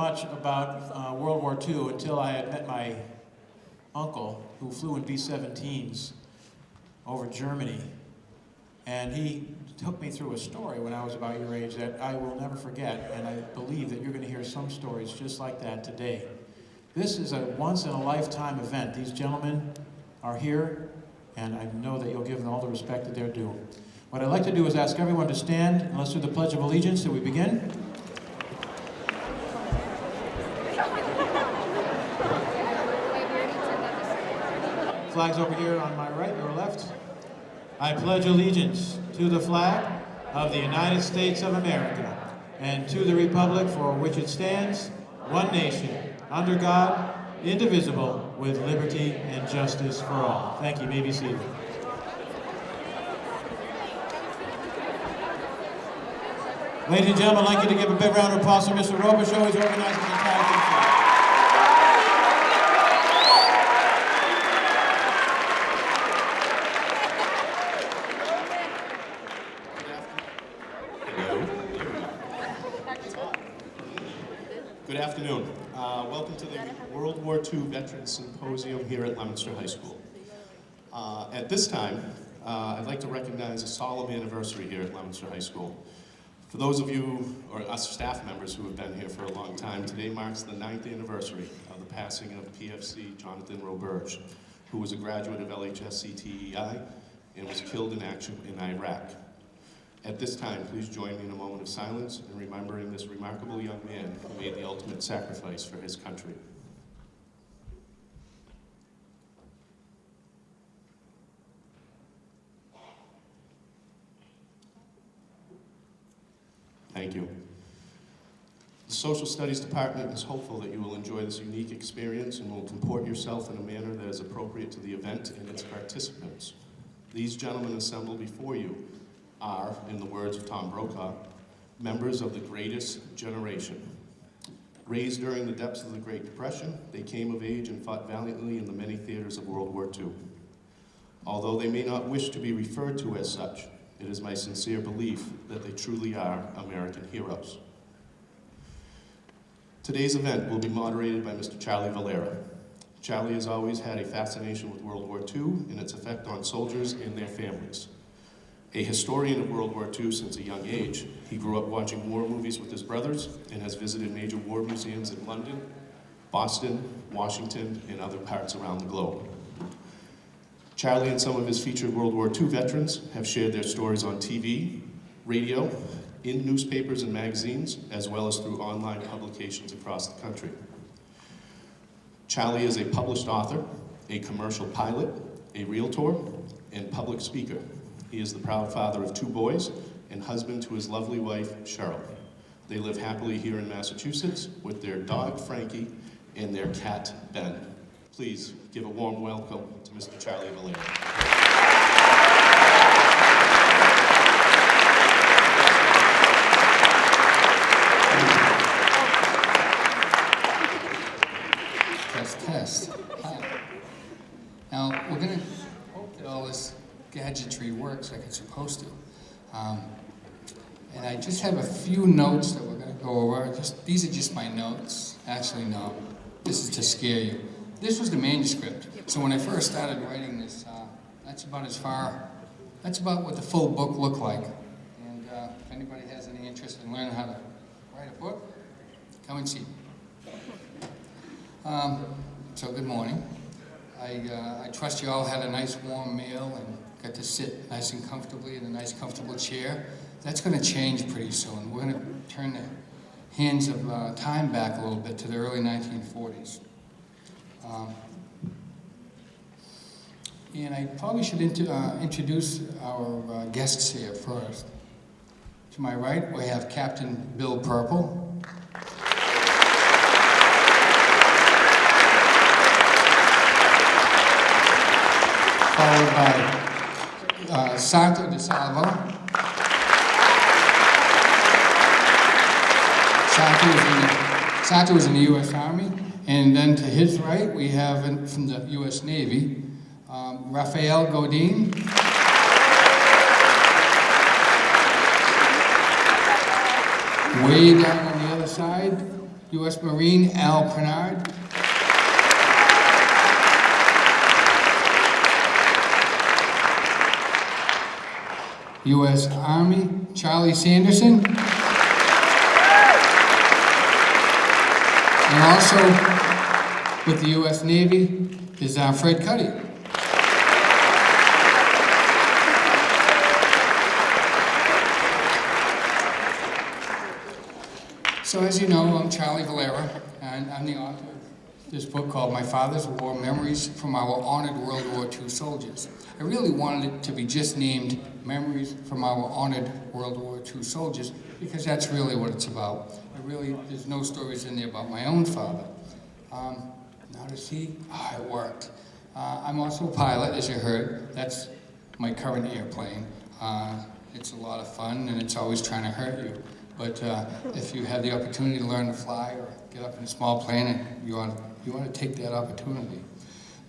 much about World War II until I had met my uncle, who flew in B-17s over Germany. And he took me through a story when I was about your age that I will never forget, and I believe that you're going to hear some stories just like that today. This is a once-in-a-lifetime event. These gentlemen are here, and I know that you'll give them all the respect that they're due. What I'd like to do is ask everyone to stand, and let's do the Pledge of Allegiance. Shall we begin? Flags over here on my right, your left. I pledge allegiance to the flag of the United States of America and to the republic for which it stands, one nation, under God, indivisible, with liberty and justice for all. Thank you. You may be seated. Ladies and gentlemen, I'd like you to give a big round of applause to Mr. Robichaud. He's organizing the entire thing. Good afternoon. Welcome to the World War II Veterans Symposium here at Leominster High School. At this time, I'd like to recognize a solemn anniversary here at Leominster High School. For those of you, or us staff members who have been here for a long time, today marks the 9th anniversary of the passing of PFC Jonathan Roberge, who was a graduate of LHS-CTEI and was killed in action in Iraq. At this time, please join me in a moment of silence in remembering this remarkable young man who made the ultimate sacrifice for his country. Thank you. The Social Studies Department is hopeful that you will enjoy this unique experience and will comport yourself in a manner that is appropriate to the event and its participants. These gentlemen assembled before you are, in the words of Tom Brokaw, members of the greatest generation. Raised during the depths of the Great Depression, they came of age and fought valiantly in the many theaters of World War II. Although they may not wish to be referred to as such, it is my sincere belief that they truly are American heroes. Today's event will be moderated by Mr. Charlie Valera. Charlie has always had a fascination with World War II and its effect on soldiers and their families. A historian of World War II since a young age, he grew up watching war movies with his brothers and has visited major war museums in London, Boston, Washington, and other parts around the globe. Charlie and some of his featured World War II veterans have shared their stories on TV, radio, in newspapers and magazines, as well as through online publications across the country. Charlie is a published author, a commercial pilot, a realtor, and public speaker. He is the proud father of 2 boys and husband to his lovely wife, Cheryl. They live happily here in Massachusetts with their dog, Frankie, and their cat, Ben. Please give a warm welcome to Mr. Charlie Valera. Test. Hi. Now, we're going to hope that all this gadgetry works like it's supposed to. And I just have a few notes that we're going to go over. These are just my notes. Actually, no. This is to scare you. This was the manuscript. So when I first started writing this, that's about what the full book looked like. And if anybody has any interest in learning how to write a book, come and see. So good morning. I trust you all had a nice warm meal and got to sit nice and comfortably in a nice comfortable chair. That's going to change pretty soon. We're going to turn the hands of time back a little bit to the early 1940s. And I probably should introduce our guests here first. To my right, we have Captain Bill Purple. Followed by Santo De Salvo. Santo was in the U.S. Army. And then to his right, we have from the U.S. Navy, Rafael Godin. Way down on the other side, U.S. Marine Al Pernard. U.S. Army Charlie Sanderson. And also with the U.S. Navy is Fred Cuddy. So as you know, I'm Charlie Valera, and I'm the author of this book called My Father's War, Memories from Our Honored World War II Soldiers. I really wanted it to be just named Memories from Our Honored World War II Soldiers, because that's really what it's about. There's no stories in there about my own father. Now to see, it worked. I'm also a pilot, as you heard. That's my current airplane. It's a lot of fun, and it's always trying to hurt you. But if you have the opportunity to learn to fly or get up in a small plane, you want to take that opportunity.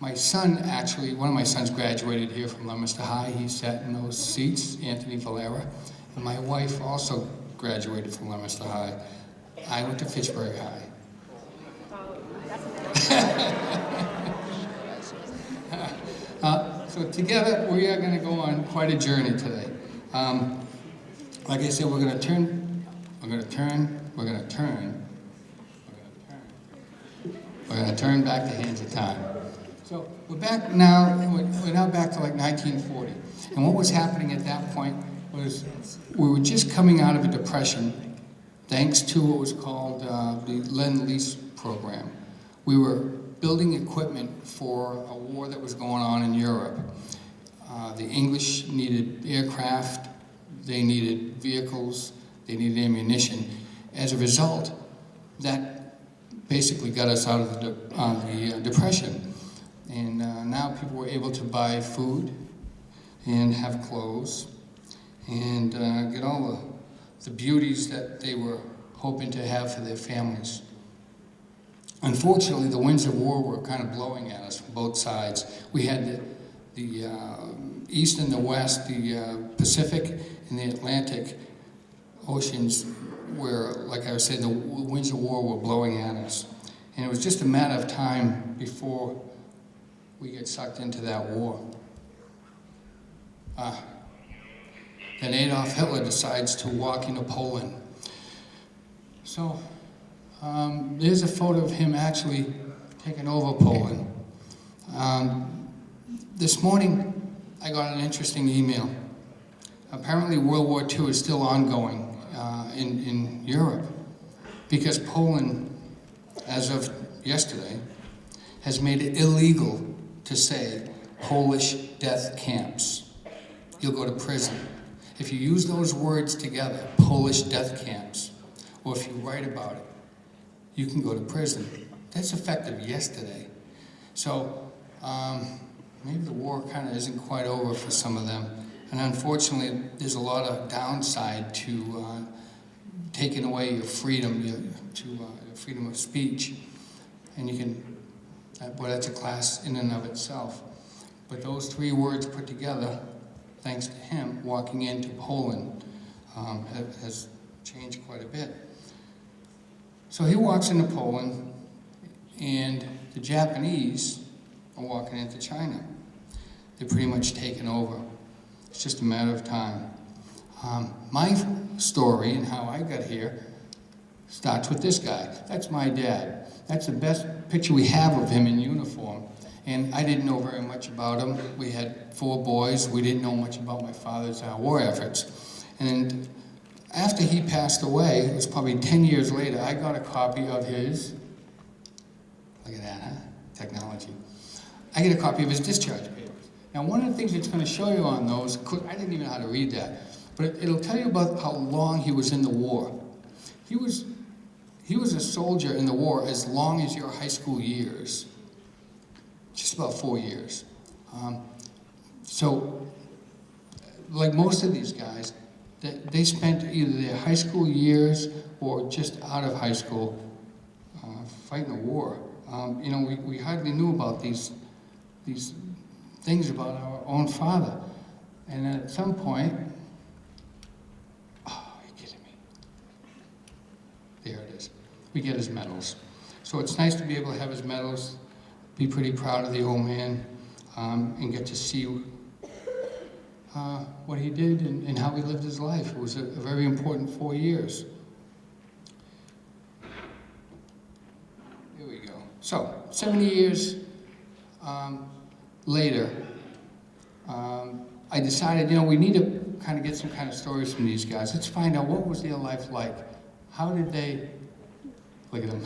My son, actually, one of my sons graduated here from Leominster High. He sat in those seats, Anthony Valera. And my wife also graduated from Leominster High. I went to Fitchburg High. So together, we are going to go on quite a journey today. Like I said, we're going to turn back the hands of time. So we're now back to like 1940. And what was happening at that point was we were just coming out of a depression thanks to what was called the Lend-Lease program. We were building equipment for a war that was going on in Europe. The English needed aircraft, they needed vehicles, they needed ammunition. As a result, that basically got us out of the depression. And now people were able to buy food and have clothes and get all the beauties that they were hoping to have for their families. Unfortunately, the winds of war were kind of blowing at us from both sides. We had the East and the West, the Pacific and the Atlantic oceans where, like I was saying, the winds of war were blowing at us. And it was just a matter of time before we get sucked into that war. Then Adolf Hitler decides to walk into Poland. So there's a photo of him actually taking over Poland. This morning, I got an interesting email. Apparently World War II is still ongoing in Europe because Poland, as of yesterday, has made it illegal to say Polish death camps. You'll go to prison. If you use those words together, Polish death camps, or if you write about it, you can go to prison. That's effective yesterday. So maybe the war kind of isn't quite over for some of them. And unfortunately, there's a lot of downside to taking away your freedom, freedom of speech. And you can, well, that's a class in and of itself. But those three words put together, thanks to him walking into Poland, has changed quite a bit. So he walks into Poland, and the Japanese are walking into China. They're pretty much taken over. It's just a matter of time. My story and how I got here starts with this guy. That's my dad. That's the best picture we have of him in uniform. And I didn't know very much about him. We had 4 boys. We didn't know much about my father's war efforts. And after he passed away, it was probably 10 years later, I got a copy of his, look at that, huh? Technology. I get a copy of his discharge papers. Now, one of the things it's going to show you on those, I didn't even know how to read that, but it'll tell you about how long he was in the war. He was a soldier in the war as long as your high school years, just about 4 years. So, like most of these guys, they spent either their high school years or just out of high school fighting the war. You know, we hardly knew about these things about our own father. And then at some point, oh, are you kidding me? There it is. we get his medals. So it's nice to be able to have his medals, be pretty proud of the old man, and get to see what he did and how he lived his life. It was a very important 4 years. There we go. So, 70 years later, I decided, we need to kind of get some kind of stories from these guys. Let's find out what was their life like. How did they, look at them.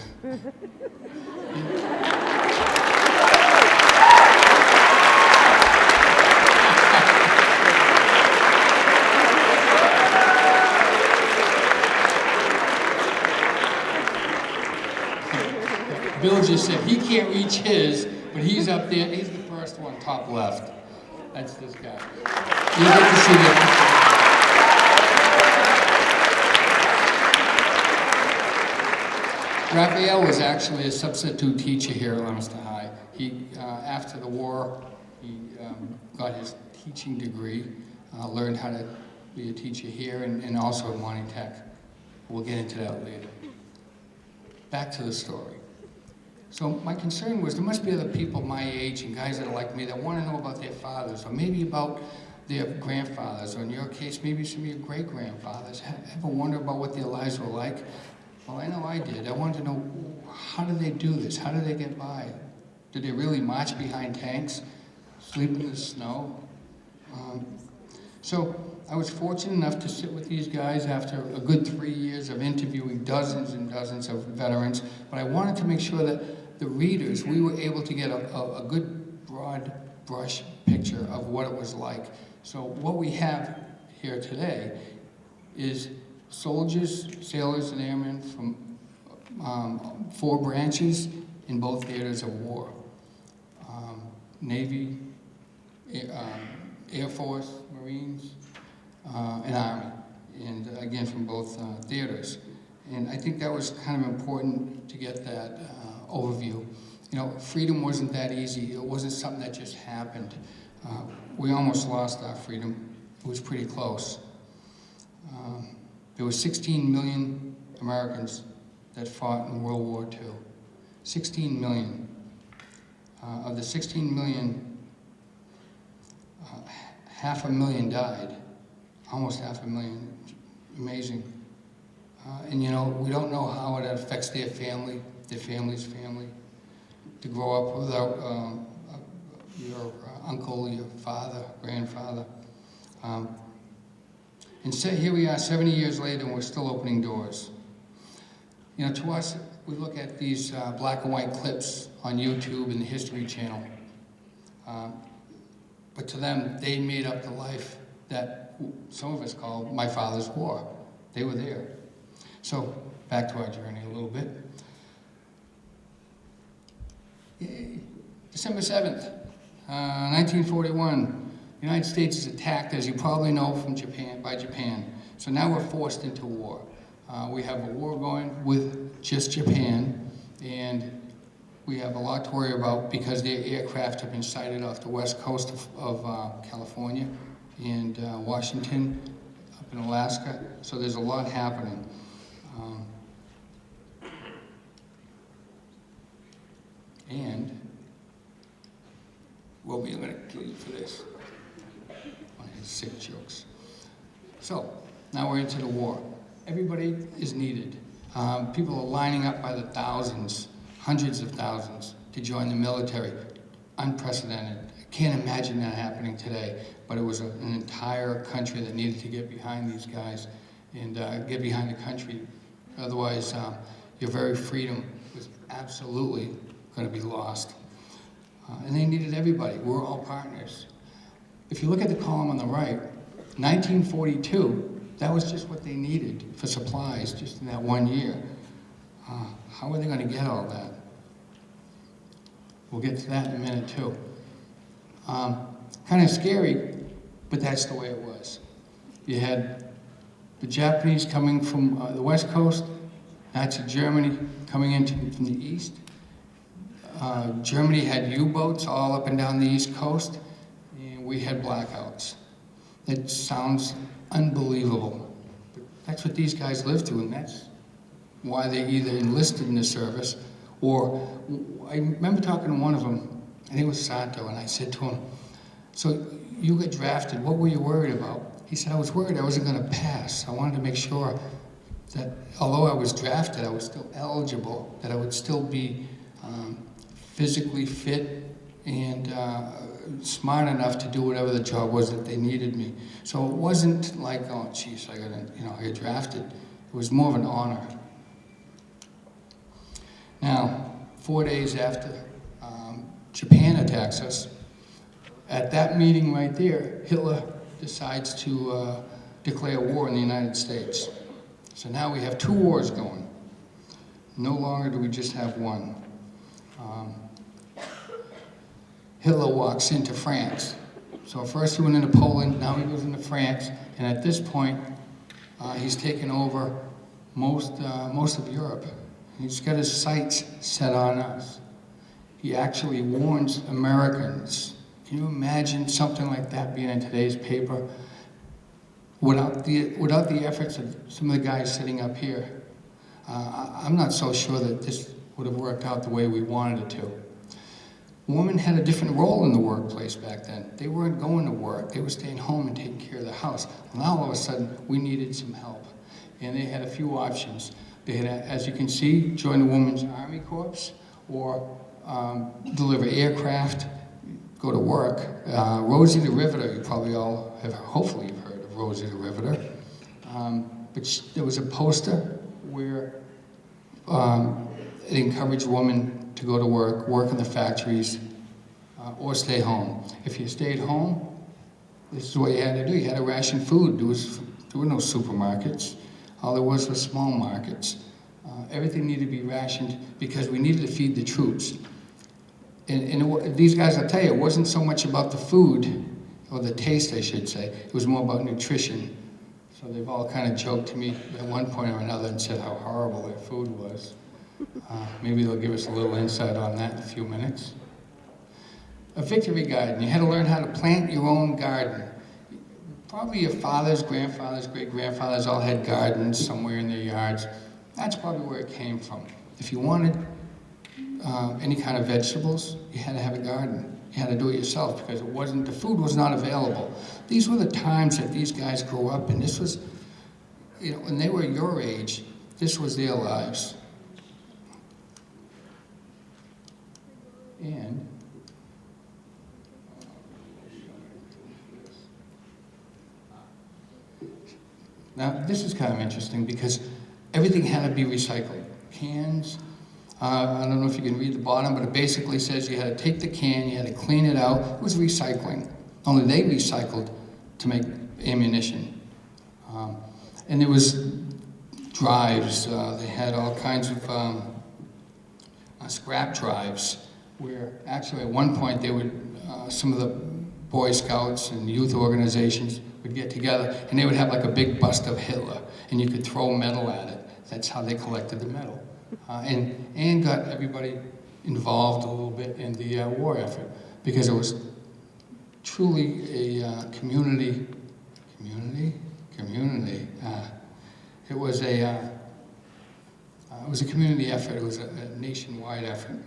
Bill just said he can't reach his, but he's up there. He's the first one, top left. That's this guy. You get to see that. Raphael was actually a substitute teacher here at Leominster High. He, after the war, he got his teaching degree, learned how to be a teacher here and also at Monty Tech. We'll get into that later. Back to the story. So my concern was there must be other people my age and guys that are like me that want to know about their fathers, or maybe about their grandfathers, or in your case, maybe some of your great-grandfathers. Ever wonder about what their lives were like? Well, I know I did. I wanted to know, how did they do this? How did they get by? Did they really march behind tanks, sleep in the snow? So I was fortunate enough to sit with these guys after a good 3 years of interviewing dozens and dozens of veterans, but I wanted to make sure that the readers, we were able to get a good broad brush picture of what it was like. So what we have here today is soldiers, sailors, and airmen from 4 branches in both theaters of war. Navy, Air Force, Marines, and Army, and again from both theaters. And I think that was kind of important to get that overview. Freedom wasn't that easy. It wasn't something that just happened. We almost lost our freedom. It was pretty close. There were 16 million Americans that fought in World War II. 16 million. Of the 16 million, 500,000 died. Almost 500,000. Amazing. And we don't know how it affects their family, their family's family. To grow up without your uncle, your father, grandfather. And so here we are 70 years later and we're still opening doors. To us, we look at these black and white clips on YouTube and the History Channel. But to them, they made up the life that some of us call my father's war. They were there. So, back to our journey a little bit. Yay. December 7th, 1941. The United States is attacked, as you probably know, by Japan. So now we're forced into war. We have a war going with just Japan, and we have a lot to worry about because their aircraft have been sighted off the west coast of California and Washington, up in Alaska. So there's a lot happening. And I'm going to kill you for this. One of his sick jokes. So, now we're into the war. Everybody is needed. People are lining up by the thousands, hundreds of thousands, to join the military. Unprecedented. I can't imagine that happening today, but it was an entire country that needed to get behind these guys and get behind the country. Otherwise, your very freedom was absolutely going to be lost. And they needed everybody. We're all partners. If you look at the column on the right, 1942, that was just what they needed for supplies just in that 1 year. How are they going to get all that? We'll get to that in a minute too. Kind of scary, but that's the way it was. You had the Japanese coming from the west coast, Nazi Germany coming in from the east. Germany had U-boats all up and down the east coast, and we had blackouts. It sounds unbelievable, but that's what these guys lived through, and why they either enlisted in the service or, I remember talking to one of them, and he was Santo, and I said to him, so you got drafted, what were you worried about? He said, I was worried I wasn't gonna pass. I wanted to make sure that although I was drafted, I was still eligible, that I would still be physically fit and smart enough to do whatever the job was that they needed me. So it wasn't like, oh, geez, I got drafted. It was more of an honor. Now, 4 days after Japan attacks us, at that meeting right there, Hitler decides to declare war in the United States. So now we have 2 wars going. No longer do we just have one. Hitler walks into France. So first he went into Poland, now he goes into France, and at this point, he's taken over most of Europe. He's got his sights set on us. He actually warns Americans. Can you imagine something like that being in today's paper? Without the efforts of some of the guys sitting up here, I'm not so sure that this would have worked out the way we wanted it to. Women had a different role in the workplace back then. They weren't going to work. They were staying home and taking care of the house. Now all of a sudden, we needed some help. And they had a few options. They had, as you can see, join the Women's Army Corps or deliver aircraft, go to work. Rosie the Riveter, you probably all have, hopefully you've heard of Rosie the Riveter. But there was a poster where it encouraged women to go to work in the factories, or stay home. If you stayed home, this is what you had to do. You had to ration food. There were no supermarkets. All there was small markets. Everything needed to be rationed because we needed to feed the troops. And these guys, I'll tell you, it wasn't so much about the food, or the taste, I should say. It was more about nutrition. So they've all kind of joked to me at one point or another and said how horrible their food was. Maybe they'll give us a little insight on that in a few minutes. A victory garden. You had to learn how to plant your own garden. Probably your fathers, grandfathers, great-grandfathers all had gardens somewhere in their yards. That's probably where it came from. If you wanted any kind of vegetables, you had to have a garden. You had to do it yourself because the food was not available. These were the times that these guys grew up in. This was, when they were your age, this was their lives. And now this is kind of interesting because everything had to be recycled. Cans, I don't know if you can read the bottom, but it basically says you had to take the can, you had to clean it out. It was recycling. Only they recycled to make ammunition. And there was drives. They had all kinds of scrap drives where actually at one point they would, some of the Boy Scouts and youth organizations would get together and they would have like a big bust of Hitler and you could throw metal at it. That's how they collected the metal. And got everybody involved a little bit in the war effort because it was truly a community. It was a community effort. It was a nationwide effort.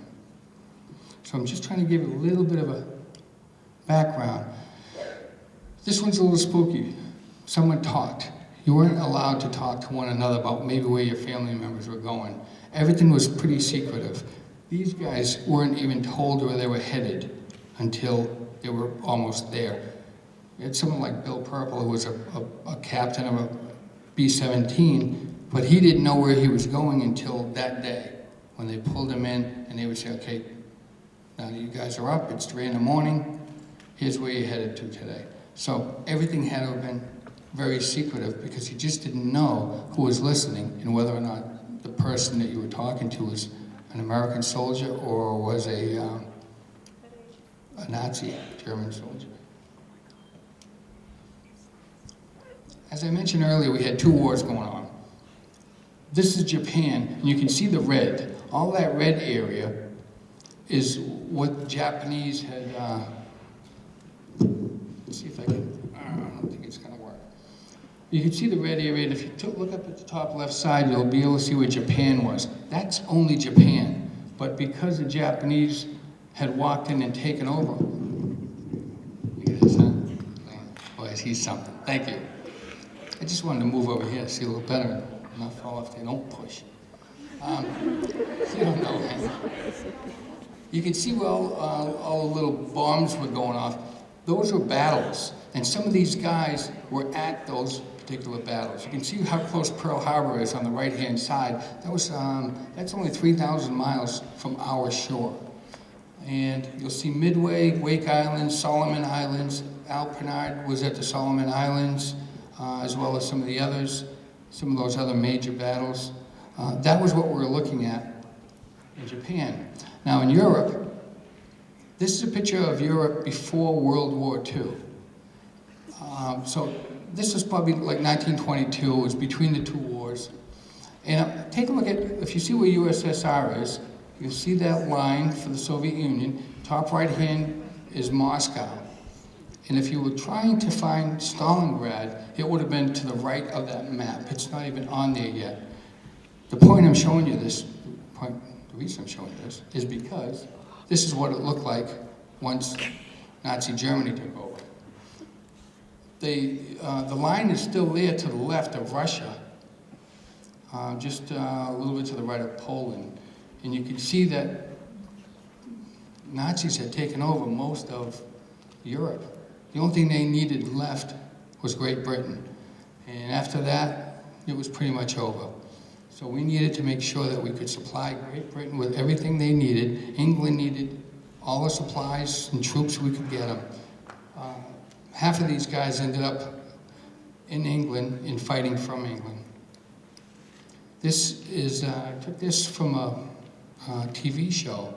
So I'm just trying to give you a little bit of a background. This one's a little spooky. Someone talked. You weren't allowed to talk to one another about maybe where your family members were going. Everything was pretty secretive. These guys weren't even told where they were headed until they were almost there. You had someone like Bill Purple, who was a captain of a B-17, but he didn't know where he was going until that day when they pulled him in and they would say, okay, now you guys are up, it's 3 in the morning, here's where you're headed to today. So everything had to have been very secretive because you just didn't know who was listening and whether or not the person that you were talking to was an American soldier or was a Nazi, German soldier. As I mentioned earlier, we had 2 wars going on. This is Japan, and you can see the red. All that red area is what the Japanese had, let's see if I can, I don't think it's gonna work. You can see the red area, and if you look up at the top left side, you'll be able to see where Japan was. That's only Japan. But because the Japanese had walked in and taken over, look at this, huh? Boy, I see something. Thank you. I just wanted to move over here to see a little better, not fall off there. Don't push. You don't know, man. You can see where all the little bombs were going off. Those were battles, and some of these guys were at those particular battles. You can see how close Pearl Harbor is on the right-hand side. That's only 3,000 miles from our shore. And you'll see Midway, Wake Islands, Solomon Islands. Al Pernard was at the Solomon Islands, as well as some of the others, some of those other major battles. That was what we were looking at in Japan. Now in Europe, this is a picture of Europe before World War II. So this is probably like 1922, it was between the two wars. And take a look at, if you see where USSR is, you'll see that line for the Soviet Union. Top right hand is Moscow. And if you were trying to find Stalingrad, it would have been to the right of that map. It's not even on there yet. The point I'm showing you this, the reason I'm showing you this, is because this is what it looked like once Nazi Germany took over. The line is still there to the left of Russia, just a little bit to the right of Poland. And you can see that Nazis had taken over most of Europe. The only thing they needed left was Great Britain. And after that, it was pretty much over. So we needed to make sure that we could supply Great Britain with everything they needed. England needed all the supplies and troops we could get them. Half of these guys ended up in England and fighting from England. This is, I took this from a TV show,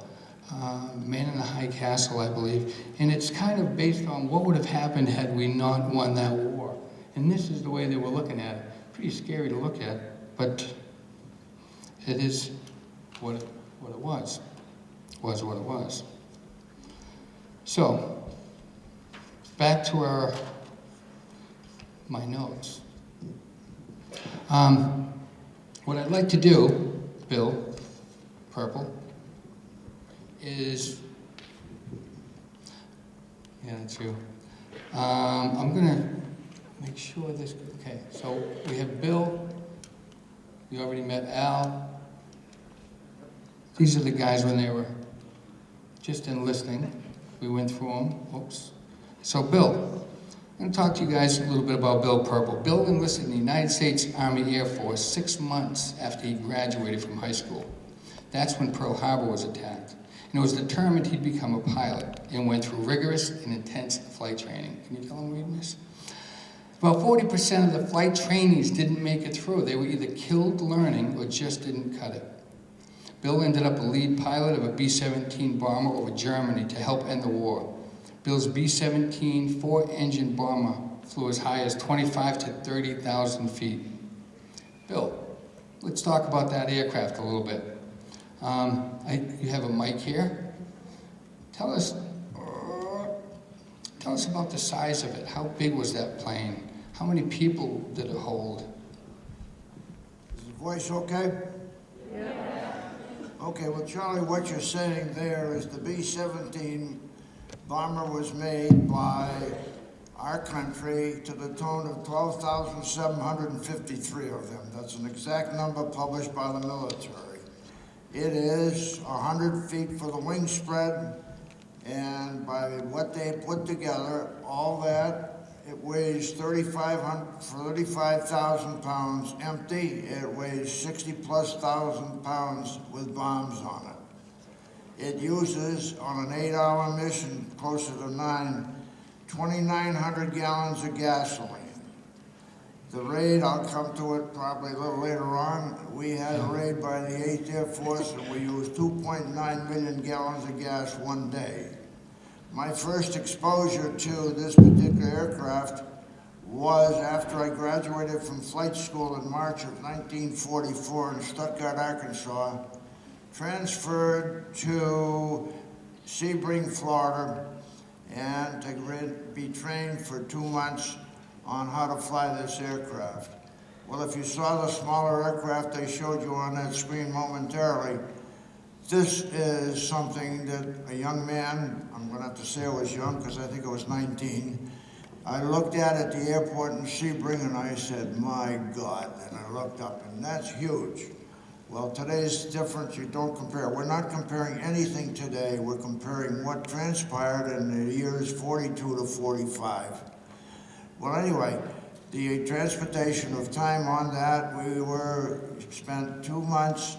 Man in the High Castle, I believe, and it's kind of based on what would have happened had we not won that war. And this is the way they were looking at it. Pretty scary to look at, but it is what it was. Was what it was. So, back to my notes. What I'd like to do, Bill, purple, is, yeah, that's you. I'm gonna make sure this, okay, so we have Bill, we already met Al. These are the guys when they were just enlisting. We went through them, oops. So Bill, I'm gonna talk to you guys a little bit about Bill Purple. Bill enlisted in the United States Army Air Force 6 months after he graduated from high school. That's when Pearl Harbor was attacked. And was determined he'd become a pilot and went through rigorous and intense flight training. Can you tell him reading this? About 40% of the flight trainees didn't make it through. They were either killed learning or just didn't cut it. Bill ended up a lead pilot of a B-17 bomber over Germany to help end the war. Bill's B-17 four-engine bomber flew as high as 25 to 30,000 feet. Bill, let's talk about that aircraft a little bit. You have a mic here. Tell us about the size of it. How big was that plane? How many people did it hold? Is the voice okay? Yeah. Okay, well, Charlie, what you're saying there is the B-17 bomber was made by our country to the tune of 12,753 of them. That's an exact number published by the military. It is 100 feet for the wing spread, and by what they put together, all that, it weighs 35,000 pounds empty. It weighs 60+ thousand pounds with bombs on it. It uses, on an 8-hour mission, closer to 2,900 gallons of gasoline. The raid, I'll come to it probably a little later on. We had a raid by the 8th Air Force, and we used 2.9 million gallons of gas one day. My first exposure to this particular aircraft was after I graduated from flight school in March of 1944 in Stuttgart, Arkansas, transferred to Sebring, Florida, and to be trained for 2 months on how to fly this aircraft. Well, if you saw the smaller aircraft they showed you on that screen momentarily, this is something that a young man, I'm going to have to say I was young because I think I was 19, I looked at the airport in Sebring and I said, my God, and I looked up, and that's huge. Well, today's different, you don't compare. We're not comparing anything today, we're comparing what transpired in the years 42 to 45. Well, anyway, the transportation of time on that, spent 2 months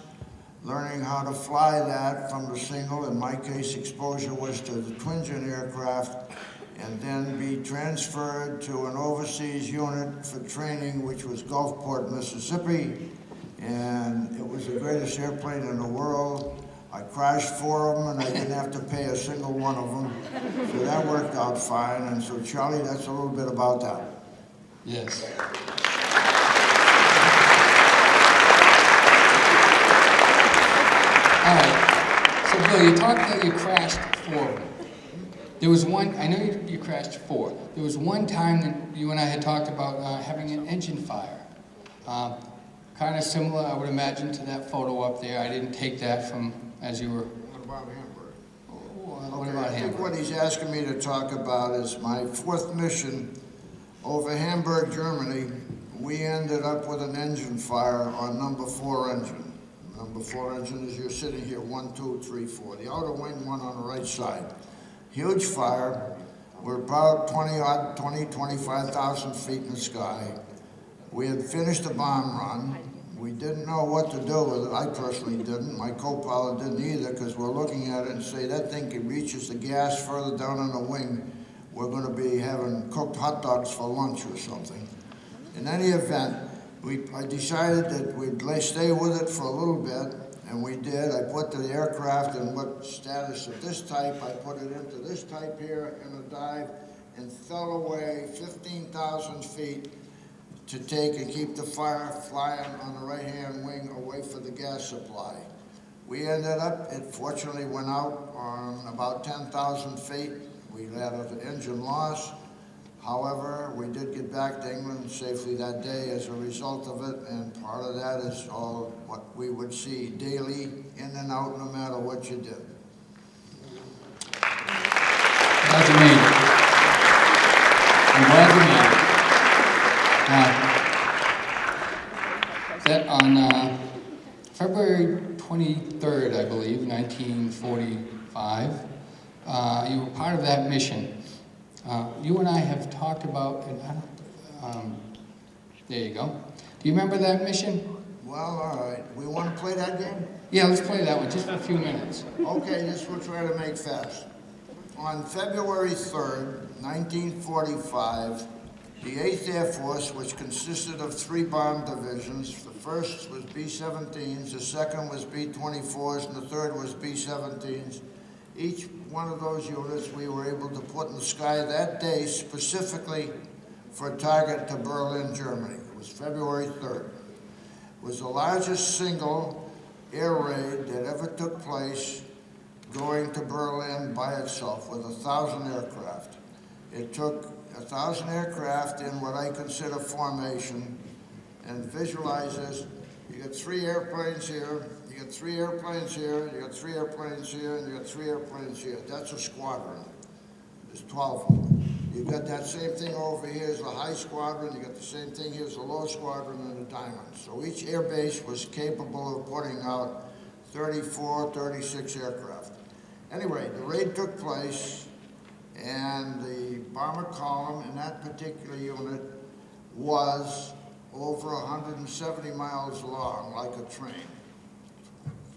learning how to fly that from the single. In my case, exposure was to the twin-engine aircraft, and then be transferred to an overseas unit for training, which was Gulfport, Mississippi. And it was the greatest airplane in the world. I crashed 4 of them, and I didn't have to pay a single one of them. So that worked out fine. And so, Charlie, that's a little bit about that. Yes. All right. So, Bill, you talked that you crashed 4. There was one, I know you crashed 4. There was one time that you and I had talked about having an engine fire. Kind of similar, I would imagine, to that photo up there. I didn't take that from as you were. What about Hamburg? What about I think Hamburg? what he's asking me to talk about is my 4th mission over Hamburg, Germany. We ended up with an engine fire on number 4 engine. Number 4 engine is you're sitting here, 1, 2, 3, 4. The outer wing one on the right side. Huge fire. We're about 25,000 feet in the sky. We had finished the bomb run. We didn't know what to do with it. I personally didn't. My co-pilot didn't either, because we're looking at it and say, that thing can reaches the gas further down on the wing. We're going to be having cooked hot dogs for lunch or something. In any event, I decided that we'd stay with it for a little bit, and we did. I put the aircraft in what status of this type. I put it into this type here in a dive and fell away 15,000 feet to take and keep the fire flying on the right-hand wing away from the gas supply. We ended up, it fortunately went out on about 10,000 feet. We had an engine loss. However, we did get back to England safely that day as a result of it, and part of that is all what we would see daily, in and out, no matter what you did. Glad you made it. I'm glad you made it. That on February 23rd, I believe, 1945, you were part of that mission. You and I have talked about, there you go. Do you remember that mission? Well, all right. We want to play that game? Yeah, let's play that one, just for a few minutes. Okay, this we'll try to make fast. On February 3rd, 1945, the 8th Air Force, which consisted of 3 bomb divisions, the first was B-17s, the second was B-24s, and the third was B-17s. Each one of those units we were able to put in the sky that day specifically for a target to Berlin, Germany. It was February 3rd. It was the largest single air raid that ever took place going to Berlin by itself with 1,000 aircraft. It took 1,000 aircraft in what I consider formation, and visualize this. You got 3 airplanes here, you got 3 airplanes here, you got 3 airplanes here, and you got 3 airplanes here. That's a squadron. There's 12 of them. You got that same thing over here as a high squadron, you got the same thing here as a low squadron and a diamond. So each air base was capable of putting out 34, 36 aircraft. Anyway, the raid took place, and the bomber column in that particular unit was over 170 miles long, like a train.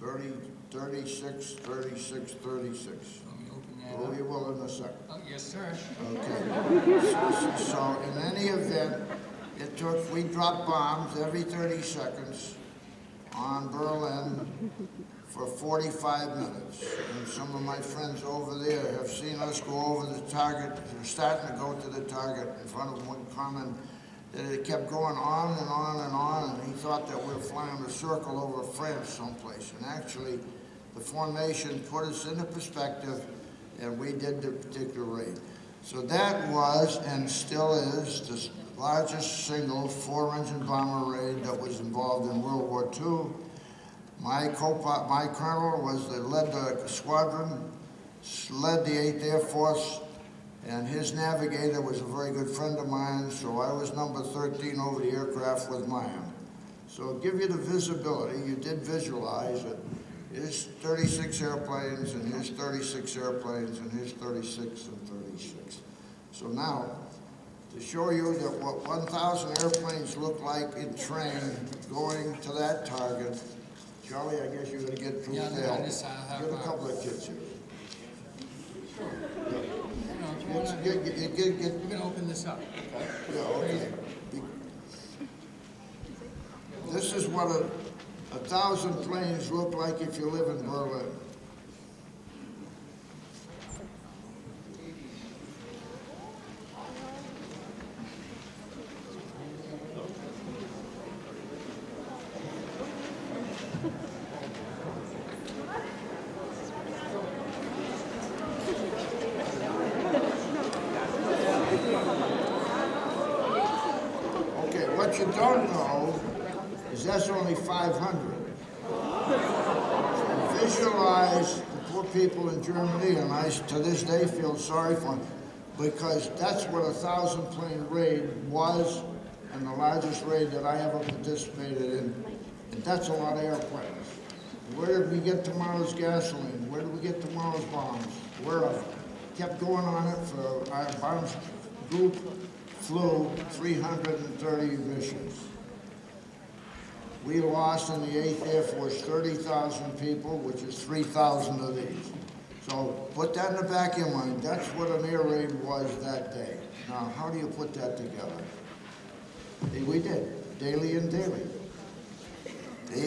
30, 36, 36, 36. Oh, you will in a second. Oh, yes, sir. Okay. So in any event, we dropped bombs every 30 seconds on Berlin for 45 minutes. And some of my friends over there have seen us go over the target. They're starting to go to the target in front of one comment that it kept going on and on and on, and he thought that we were flying a circle over France someplace. And actually, the formation put us into perspective, and we did the particular raid. So that was, and still is, largest single four-engine bomber raid that was involved in World War II. My colonel led the squadron, led the 8th Air Force, and his navigator was a very good friend of mine, so I was number 13 over the aircraft with mine. So give you the visibility, you did visualize it. Here's 36 airplanes, and here's 36 airplanes, and here's 36 and 36. So now, to show you that what 1,000 airplanes look like in train going to that target, Charlie, I guess you're going to get through there. Get a couple of kids here. We're going to open this up. Yeah, okay. This is what 1,000 planes look like if you live in Berlin. Okay, what you don't know is that's only 500. Visualize the poor people in Germany, and I, to this day, feel sorry for them, because that's what 1,000 plane raid was, and the largest raid that I ever participated in. And that's a lot of airplanes. Where did we get tomorrow's gasoline? Where did we get tomorrow's bombs? Wherever. Kept going on it for our bombs group flew 330 missions. We lost in the 8th Air Force 30,000 people, which is 3,000 of these. So put that in the back of your mind. That's what an air raid was that day. Now, how do you put that together? We did, daily and daily.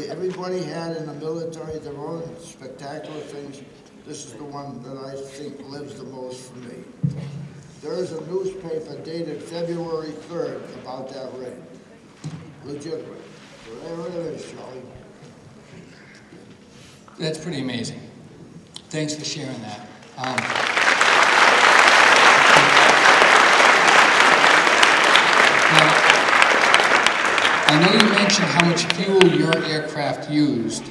Everybody had in the military their own spectacular things. This is the one that I think lives the most for me. There is a newspaper dated February 3rd about that raid. Legitimate. There it is, Charlie. That's pretty amazing. Thanks for sharing that. Now, I know you mentioned how much fuel your aircraft used,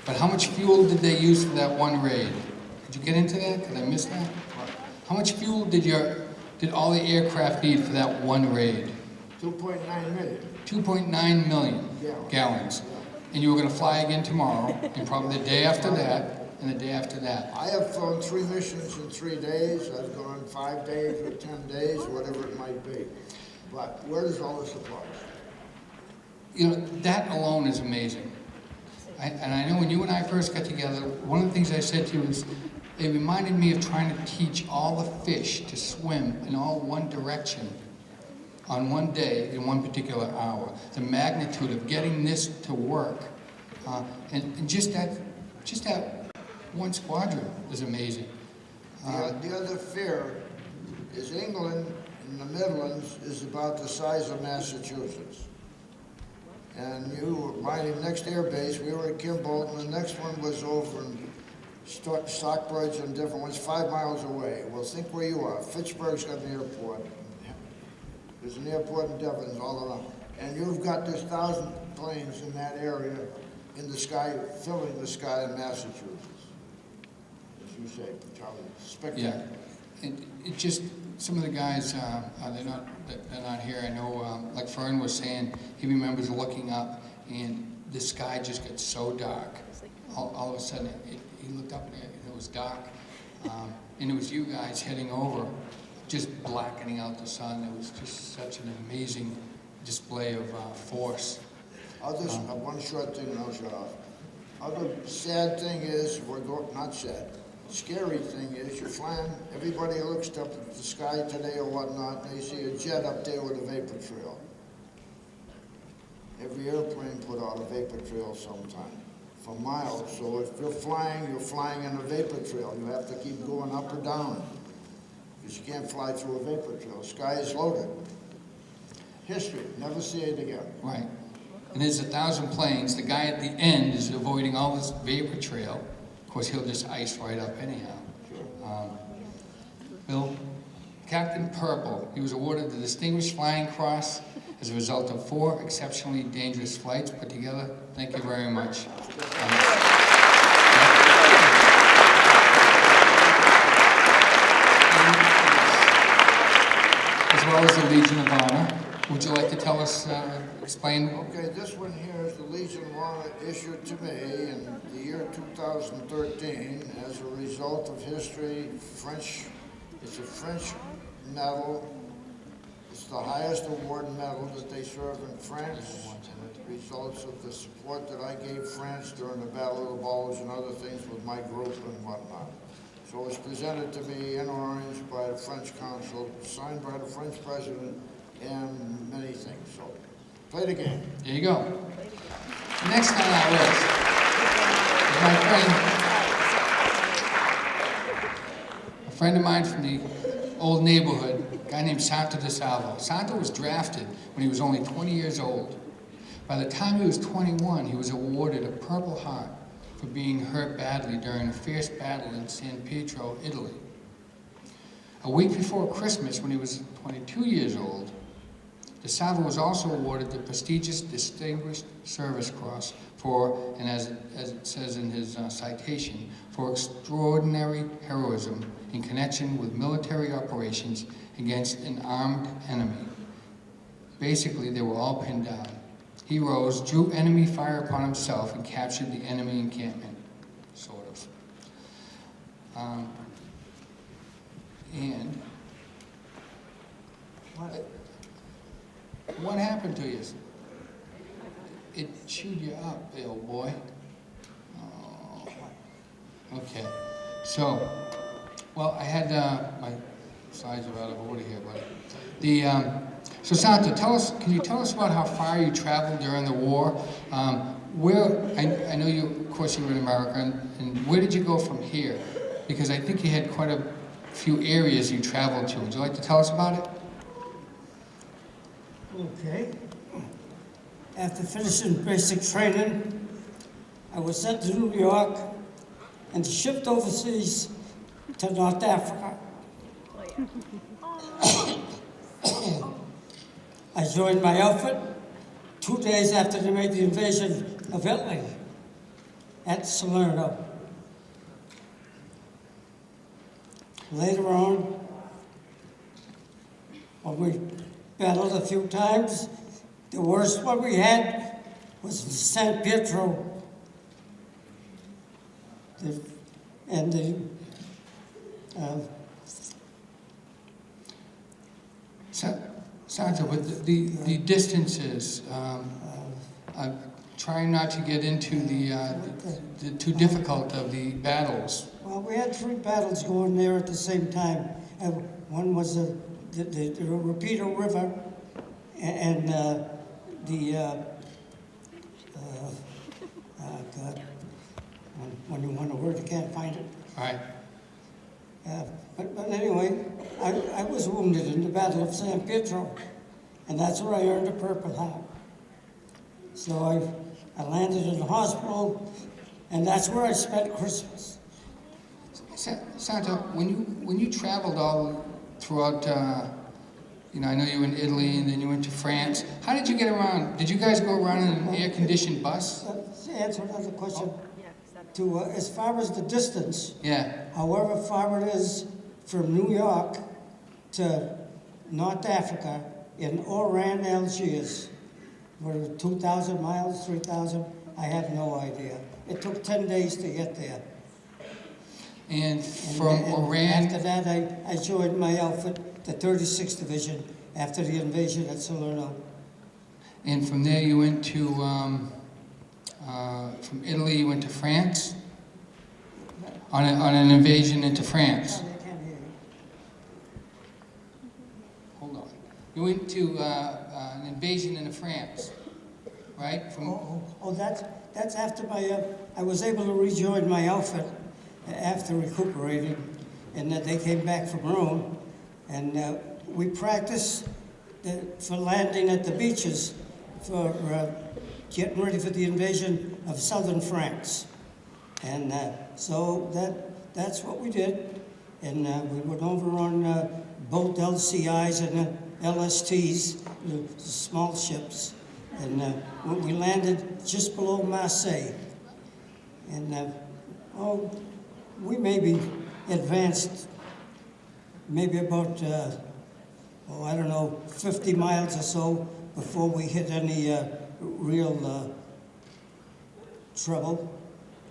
but how much fuel did they use for that one raid? Did you get into that? Did I miss that? How much fuel did all the aircraft need for that one raid? 2.9 million. 2.9 million gallons. And you were going to fly again tomorrow, and probably the day after that, and the day after that. I have flown 3 missions in 3 days. I've gone 5 days or 10 days, whatever it might be. But where does all the supplies? You know, that alone is amazing. And I know when you and I first got together, one of the things I said to you was, it reminded me of trying to teach all the fish to swim in all one direction on one day in one particular hour. The magnitude of getting this to work, and just that one squadron is amazing. The other fear is England in the Midlands is about the size of Massachusetts. And my next air base, we were at Kimball, and the next one was over in Stockbridge and different ones, 5 miles away. Well, think where you are. Fitchburg's got an airport. There's an airport in Devon's all around. And you've got this 1,000 planes in that area in the sky, filling the sky in Massachusetts. As you say, Charlie, spectacular. Yeah, and it just, some of the guys, they're not here. I know, like Fern was saying, he remembers looking up and the sky just got so dark. All of a sudden, he looked up and it was dark. And it was you guys heading over, just blackening out the sun. It was just such an amazing display of force. One short thing and I'll shut off. Other sad thing is, not sad, scary thing is you're flying, everybody looks up at the sky today or whatnot, and they see a jet up there with a vapor trail. Every airplane put out a vapor trail sometime for miles. So if you're flying in a vapor trail. You have to keep going up or down because you can't fly through a vapor trail. The sky is loaded. History, never see it again. Right. And there's 1,000 planes. The guy at the end is avoiding all this vapor trail. Of course, he'll just ice right up anyhow. Bill? Captain Purple. He was awarded the Distinguished Flying Cross as a result of 4 exceptionally dangerous flights put together. Thank you very much. As well as the Legion of Honor. Would you like to tell us, explain? Okay, this one here is the Legion of Honor issued to me in the year 2013 as a result of history. It's a French medal. It's the highest award medal that they serve in France, and it results of the support that I gave France during the Battle of the Bulge and other things with my group and whatnot. So it was presented to me in orange by the French consul, signed by the French president, and many things. So, play the game. There you go. Next on our list is a friend of mine from the old neighborhood, a guy named Santo DeSalvo. Santo was drafted when he was only 20 years old. By the time he was 21, he was awarded a Purple Heart for being hurt badly during a fierce battle in San Pietro, Italy. A week before Christmas, when he was 22 years old, DeSalvo was also awarded the prestigious Distinguished Service Cross for, and as it says in his citation, for extraordinary heroism in connection with military operations against an armed enemy. Basically, they were all pinned down. He rose, drew enemy fire upon himself, and captured the enemy encampment, sort of. And what happened to you? It chewed you up, old boy. Oh. Okay. So, well, I had my slides are out of order here, but so Santo, can you tell us about how far you traveled during the war? I know you, of course, you were in America, and where did you go from here? Because I think you had quite a few areas you traveled to. Would you like to tell us about it? Okay. After finishing basic training, I was sent to New York and shipped overseas to North Africa. I joined my outfit 2 days after they made the invasion of Italy at Salerno. Later on, when we battled a few times, the worst one we had was in San Pietro. Santo, but the distances, I'm trying not to get into the too difficult of the battles. Well, we had 3 battles going there at the same time. One was the Rapido River, and God, when you want a word, you can't find it. All right. But anyway, I was wounded in the Battle of San Pietro, and that's where I earned a Purple Heart. So I landed in the hospital, and that's where I spent Christmas. Santo, when you traveled all throughout, I know you were in Italy and then you went to France. How did you get around? Did you guys go around in an air-conditioned bus? To answer another question, as far as the distance, Yeah. however far it is from New York to North Africa in Oran, Algiers, were 2,000 miles, 3,000? I have no idea. It took 10 days to get there. And from Oran? After that, I joined my outfit, the 36th Division, after the invasion at Salerno. And from there you went to, from Italy you went to France? On an invasion into France? I can't hear you. Hold on. You went to an invasion into France, right? That's after I was able to rejoin my outfit after recuperating, and that they came back from Rome, and we practiced for landing at the beaches for getting ready for the invasion of southern France. And so that's what we did. And we went over on both LCIs and LSTs, the small ships. And we landed just below Marseille. And we maybe advanced maybe about, I don't know, 50 miles or so before we hit any real trouble.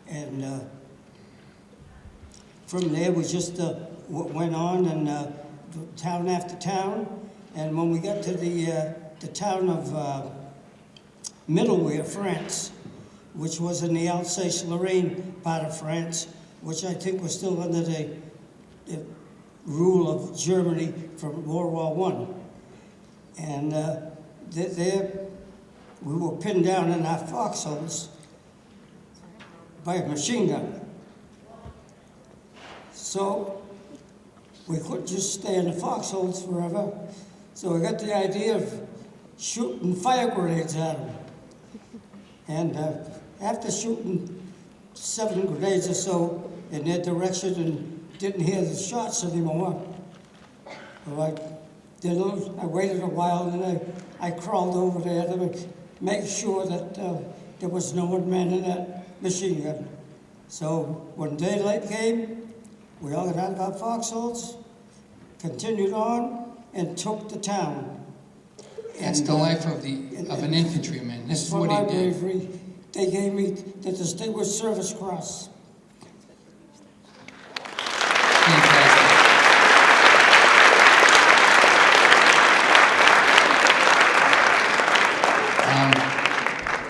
And from there, we just went on and town after town. And when we got to the town of Middleware, France, which was in the Alsace-Lorraine part of France, which I think was still under the rule of Germany from World War I. And there we were pinned down in our foxholes by a machine gun. So we couldn't just stay in the foxholes forever. So we got the idea of shooting fire grenades at them. And after shooting 7 grenades or so in their direction and didn't hear the shots anymore, I waited a while and then I crawled over there to make sure that there was no one man in that machine gun. So when daylight came, we all got out of our foxholes, continued on, and took the town. That's the life of an infantryman. This is for what my he did. bravery, they gave me the Distinguished Service Cross. Fantastic.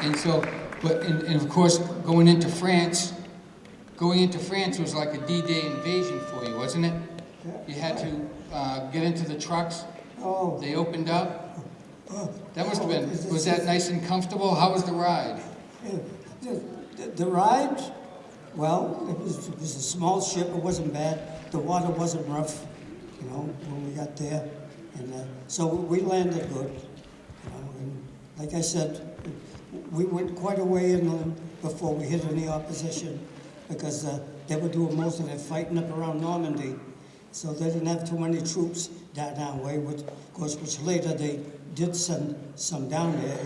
And so, and of course, going into France was like a D-Day invasion for you, wasn't it? You had to get into the trucks. Oh. They opened up. That must have been, was that nice and comfortable? How was the ride? The ride, well, it was a small ship. It wasn't bad. The water wasn't rough, when we got there. And so we landed good. And like I said, we went quite a way inland before we hit any opposition because they were doing most of their fighting up around Normandy. So they didn't have too many troops down that way, which later they did send some down there,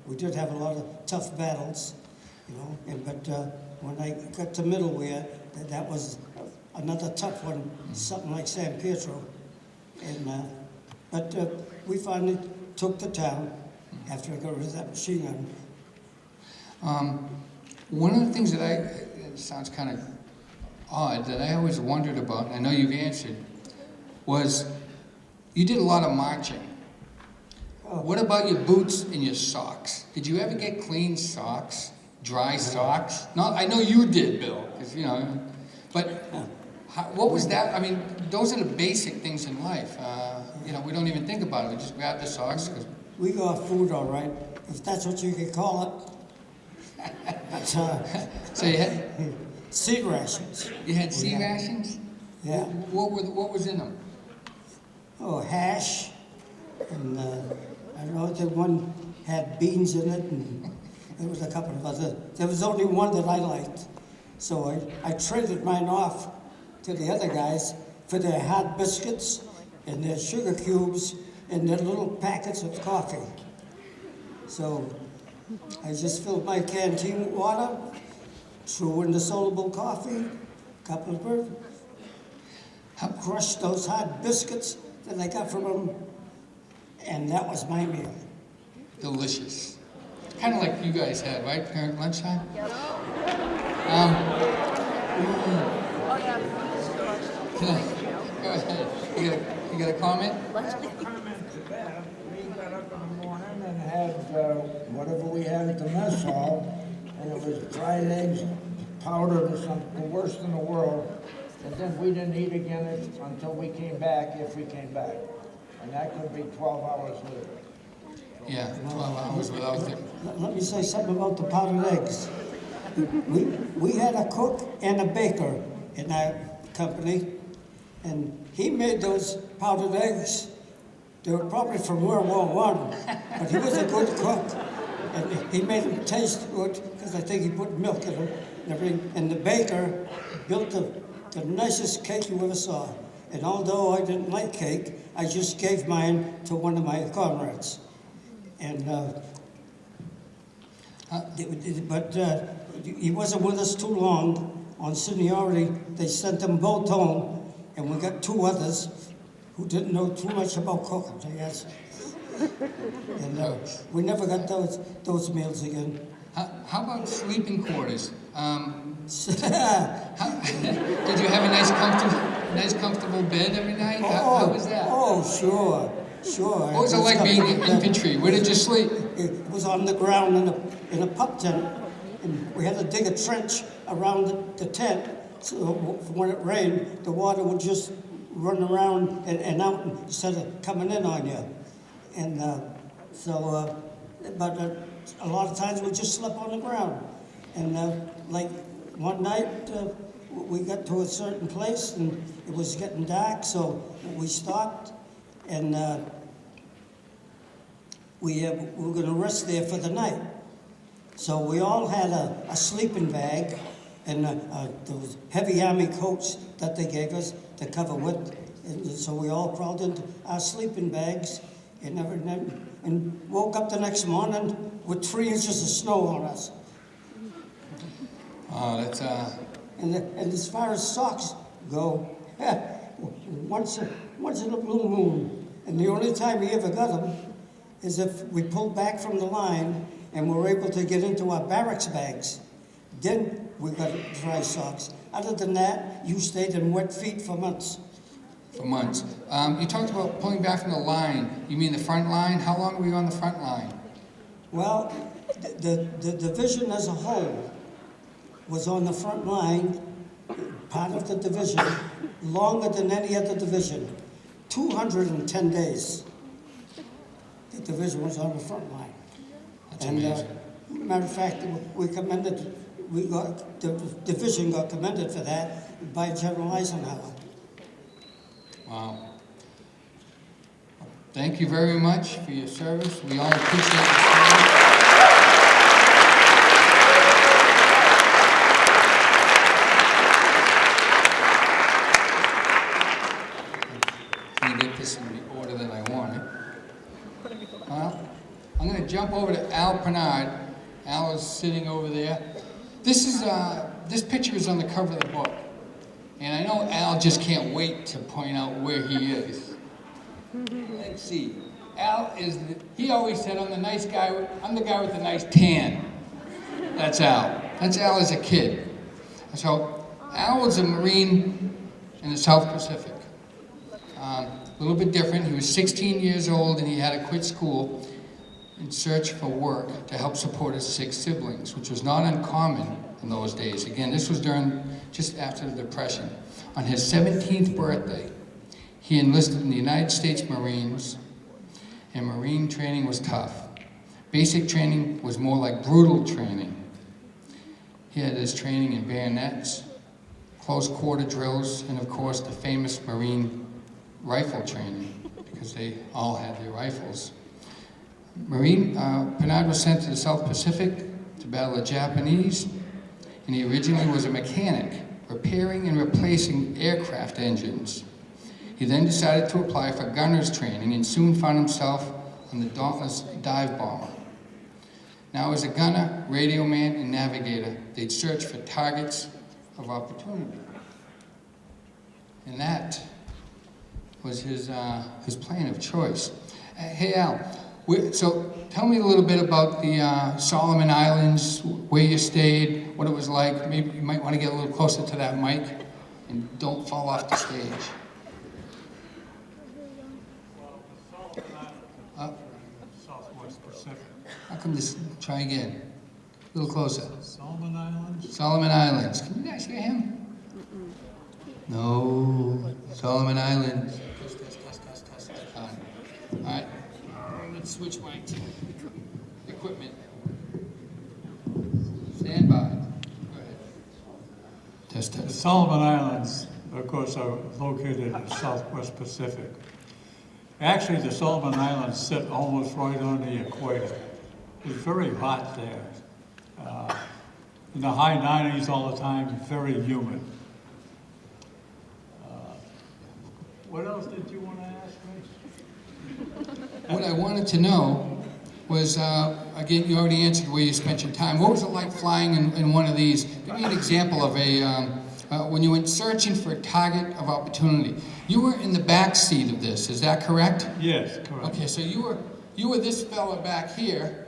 We did have a lot of tough battles, but when I got to Middleware, that was another tough one, something like San Pietro. And, but we finally took the town after I got rid of that machine gun. One of the things that it sounds kind of odd, that I always wondered about, and I know you've answered, was you did a lot of marching. What about your boots and your socks? Did you ever get clean socks, dry socks? No, I know you did, Bill, because, but what was that? I mean, those are the basic things in life. We don't even think about it. We just grab the socks. We got food, all right, if that's what you could call it. But, so you had seed rations. You had sea rations? Yeah. What was in them? Oh, hash, and I don't know, the one had beans in it, and there was a couple of others. There was only one that I liked, so I traded mine off to the other guys for their hard biscuits and their sugar cubes and their little packets of coffee. So I just filled my canteen with water, threw in the soluble coffee, a couple of birds, crushed those hard biscuits that I got from them, and that was my meal. Delicious. Kind of like you guys had, right, parent lunchtime? Yep. Go ahead. You got a comment? Comment to that, we got up in the morning and had whatever we had at the mess hall, and it was dried eggs, powdered or something, the worst in the world. And then we didn't eat again until we came back, if we came back. And that could be 12 hours later. Yeah, 12 hours without it. Let me say something about the powdered eggs. We had a cook and a baker in our company, and he made those powdered eggs. They were probably from World War I, but he was a good cook. And he made them taste good, because I think he put milk in them and everything. And the baker built the nicest cake you ever saw. And although I didn't like cake, I just gave mine to one of my comrades. And but he wasn't with us too long. On seniority, they sent them both home, and we got 2 others who didn't know too much about cooking, I guess. And we never got those meals again. How about sleeping quarters? Did you have a nice comfortable bed every night? How was that? Oh, sure. What was it like being in infantry? Where did you sleep? It was on the ground in a pup tent, and we had to dig a trench around the tent, so when it rained, the water would just run around and out instead of coming in on you. And but a lot of times we just slept on the ground. And like one night, we got to a certain place, and it was getting dark, so we stopped, and we were going to rest there for the night. So we all had a sleeping bag and those heavy army coats that they gave us to cover with. And so we all crawled into our sleeping bags and woke up the next morning with 3 inches of snow on us. Oh, that's And as far as socks go, once in a blue moon, and the only time we ever got them is if we pulled back from the line and were able to get into our barracks bags. Then we got dry socks. Other than that, you stayed in wet feet for months. For months. You talked about pulling back from the line. You mean the front line? How long were you on the front line? Well, the division as a whole was on the front line, part of the division, longer than any other division. 210 days. The division was on the front line. That's And amazing. matter of fact, the division got commended for that by General Eisenhower. Wow. Thank you very much for your service. We all appreciate your service. Let me get this in the order that I want it. Well, I'm going to jump over to Al Pernard. Al is sitting over there. This picture is on the cover of the book. And I know Al just can't wait to point out where he is. Let's see. Al he always said, I'm the guy with the nice tan. That's Al. That's Al as a kid. So Al was a Marine in the South Pacific. A little bit different. He was 16 years old and he had to quit school in search for work to help support his 6 siblings, which was not uncommon in those days. Again, this was just after the Depression. On his 17th birthday, he enlisted in the United States Marines, and Marine training was tough. Basic training was more like brutal training. He had his training in bayonets, close quarter drills, and of course the famous Marine rifle training, because they all had their rifles. Pernard was sent to the South Pacific to battle the Japanese, and he originally was a mechanic, repairing and replacing aircraft engines. He then decided to apply for gunner's training and soon found himself on the Dauntless dive bomber. Now as a gunner, radio man, and navigator, they'd search for targets of opportunity. And that was his plan of choice. Hey Al, so tell me a little bit about the Solomon Islands, where you stayed, what it was like. Maybe you might want to get a little closer to that mic and don't fall off the stage. Southwest Pacific. How come this, try again, a little closer. Solomon Islands? Solomon Islands, can you guys hear him? No, Solomon Islands. Test. All right, let's switch mics. Equipment. Stand by. Go ahead. The Solomon Islands, of course, are located in the Southwest Pacific. Actually, the Solomon Islands sit almost right on the equator. It's very hot there. In the high 90s all the time, very humid. What else did you want to ask me? What I wanted to know was, again, you already answered where you spent your time. What was it like flying in one of these? Give me an example of when you went searching for a target of opportunity. You were in the back seat of this, is that correct? Yes, correct. Okay, so you were this fella back here,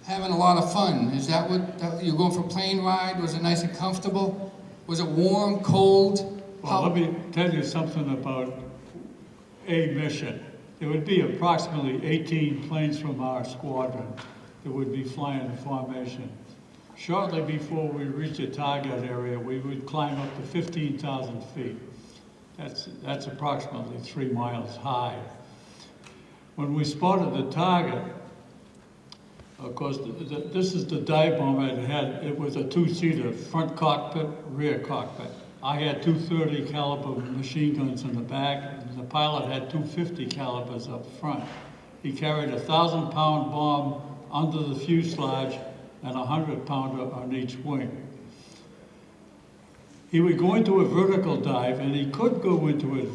having a lot of fun. Is that what, you were going for a plane ride? Was it nice and comfortable? Was it warm, cold? Well, let me tell you something about a mission. There would be approximately 18 planes from our squadron that would be flying in formation. Shortly before we reach a target area, we would climb up to 15,000 feet. That's approximately 3 miles high. When we spotted the target, of course, this is the dive bomb I had. It was a 2-seater, front cockpit, rear cockpit. I had 230 caliber machine guns in the back, and the pilot had 250 calibers up front. He carried a 1,000-pound bomb under the fuselage and a 100-pounder on each wing. He would go into a vertical dive, and he could go into a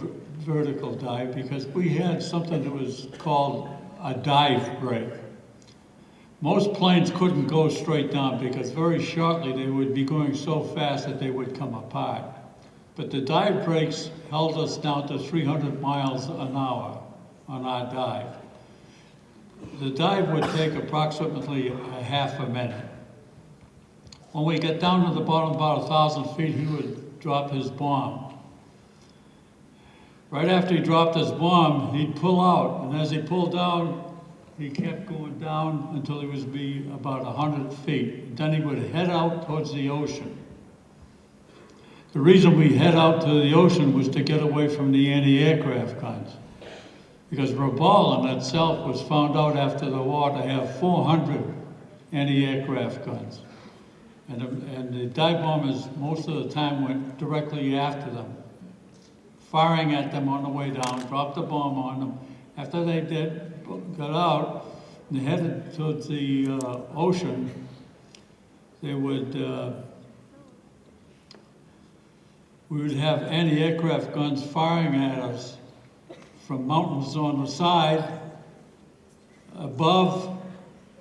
vertical dive because we had something that was called a dive brake. Most planes couldn't go straight down because very shortly they would be going so fast that they would come apart. But the dive brakes held us down to 300 miles an hour on our dive. The dive would take approximately a half a minute. When we got down to the bottom, about 1,000 feet, he would drop his bomb. Right after he dropped his bomb, he'd pull out, and as he pulled down, he kept going down until he was about 100 feet. Then he would head out towards the ocean. The reason we head out to the ocean was to get away from the anti-aircraft guns. Because Rabaul in itself was found out after the war to have 400 anti-aircraft guns. And the dive bombers most of the time went directly after them, firing at them on the way down, dropped the bomb on them. After they got out and headed towards the ocean, they would, we would have anti-aircraft guns firing at us from mountains on the side, above,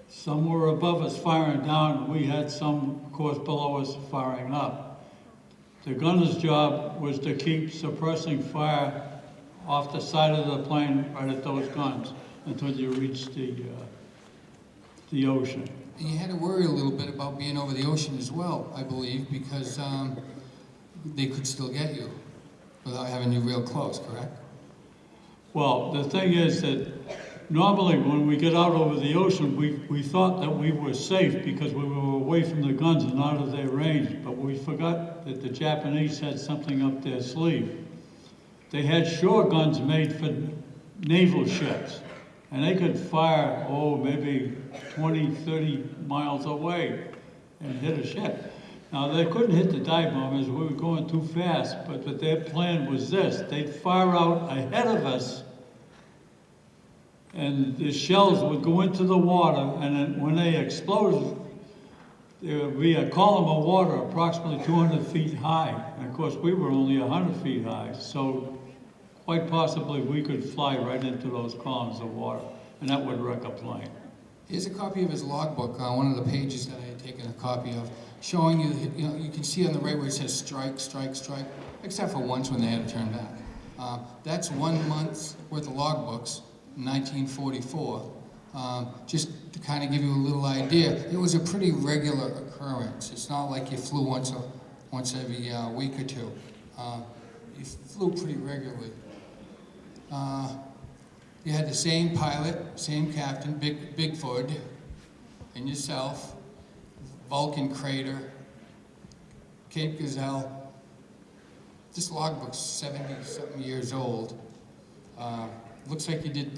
some were above us firing down, and we had some, of course, below us firing up. The gunner's job was to keep suppressing fire off the side of the plane right at those guns until you reached the ocean. And you had to worry a little bit about being over the ocean as well, I believe, because they could still get you without having you real close, correct? Well, the thing is that normally when we get out over the ocean, we thought that we were safe because we were away from the guns and out of their range, but we forgot that the Japanese had something up their sleeve. They had shore guns made for naval ships, and they could fire, maybe 20, 30 miles away and hit a ship. Now, they couldn't hit the dive bombers, we were going too fast, but their plan was this. They'd fire out ahead of us, and the shells would go into the water, and then when they exploded, there would be a column of water approximately 200 feet high. And of course, we were only 100 feet high, so quite possibly we could fly right into those columns of water, and that would wreck a plane. Here's a copy of his logbook, one of the pages that I had taken a copy of, showing you, you can see on the right where it says strike, strike, strike, except for once when they had to turn back. That's 1 month's worth of logbooks, 1944. Just to kind of give you a little idea, it was a pretty regular occurrence. It's not like you flew once every week or two. You flew pretty regularly. You had the same pilot, same captain, Bigford, and yourself, Vulcan Crater, Cape Gazelle. This logbook's 70-something years old. Looks like you did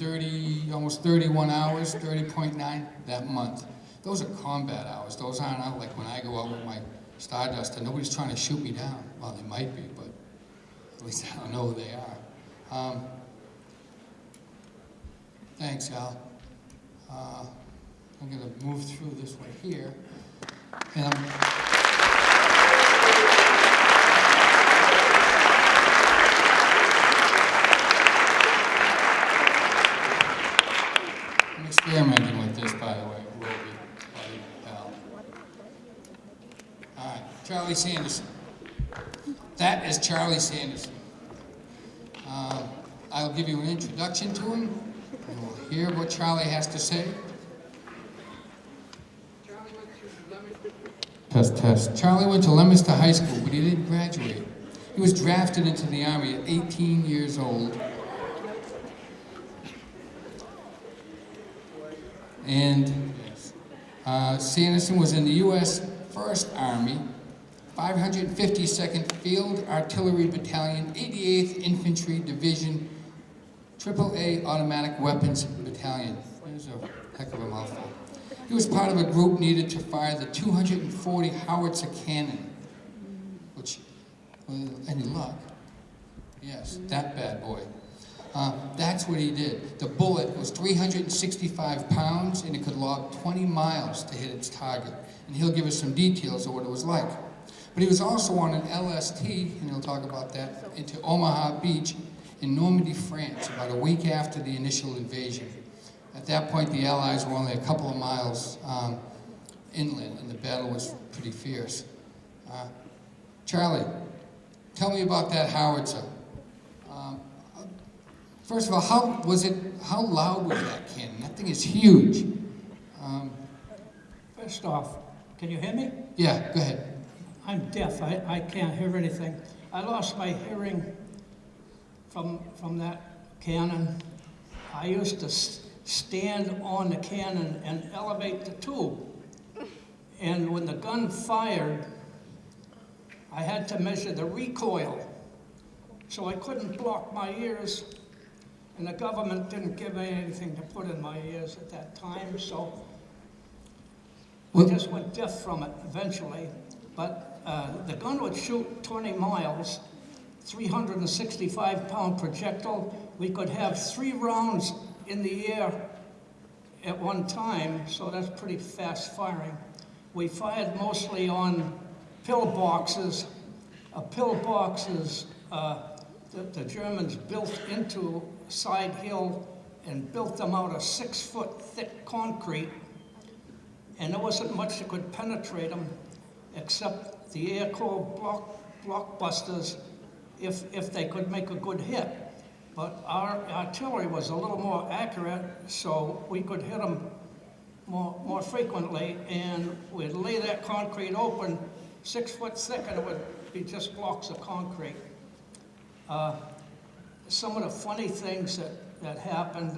almost 31 hours, 30.9 that month. Those are combat hours. Those aren't out like when I go out with my Stardust and nobody's trying to shoot me down. Well, they might be, but at least I don't know who they are. Thanks, Al. I'm going to move through this one here. And I'm, Charlie Sanderson. That is Charlie Sanderson. I'll give you an introduction to him, and we'll hear what Charlie has to say. Test, test. Charlie went to Leominster High School, but he didn't graduate. He was drafted into the Army at 18 years old. And Sanderson was in the U.S. 1st Army, 552nd Field Artillery Battalion, 88th Infantry Division, AAA Automatic Weapons Battalion. There's a heck of a mouthful. He was part of a group needed to fire the 240 howitzer cannon, which, with any luck, yes, that bad boy. That's what he did. The bullet was 365 pounds and it could lob 20 miles to hit its target. And he'll give us some details of what it was like. But he was also on an LST, and he'll talk about that, into Omaha Beach in Normandy, France, about a week after the initial invasion. At that point, the Allies were only a couple of miles inland, and the battle was pretty fierce. Charlie, tell me about that howitzer. First of all, how loud was that cannon? That thing is huge. First off, can you hear me? Yeah, go ahead. I'm deaf. I can't hear anything. I lost my hearing from that cannon. I used to stand on the cannon and elevate the tube. And when the gun fired, I had to measure the recoil. So I couldn't block my ears. And the government didn't give me anything to put in my ears at that time, so I just went deaf from it eventually. But the gun would shoot 20 miles, 365-pound projectile. We could have 3 rounds in the air at one time, so that's pretty fast firing. We fired mostly on pillboxes. Pillboxes, the Germans built into side hill and built them out of 6-foot thick concrete, and there wasn't much that could penetrate them except the air-cooled blockbusters if they could make a good hit. But our artillery was a little more accurate, so we could hit them more frequently, and we'd lay that concrete open 6 foot thick, and it would be just blocks of concrete. Some of the funny things that happened,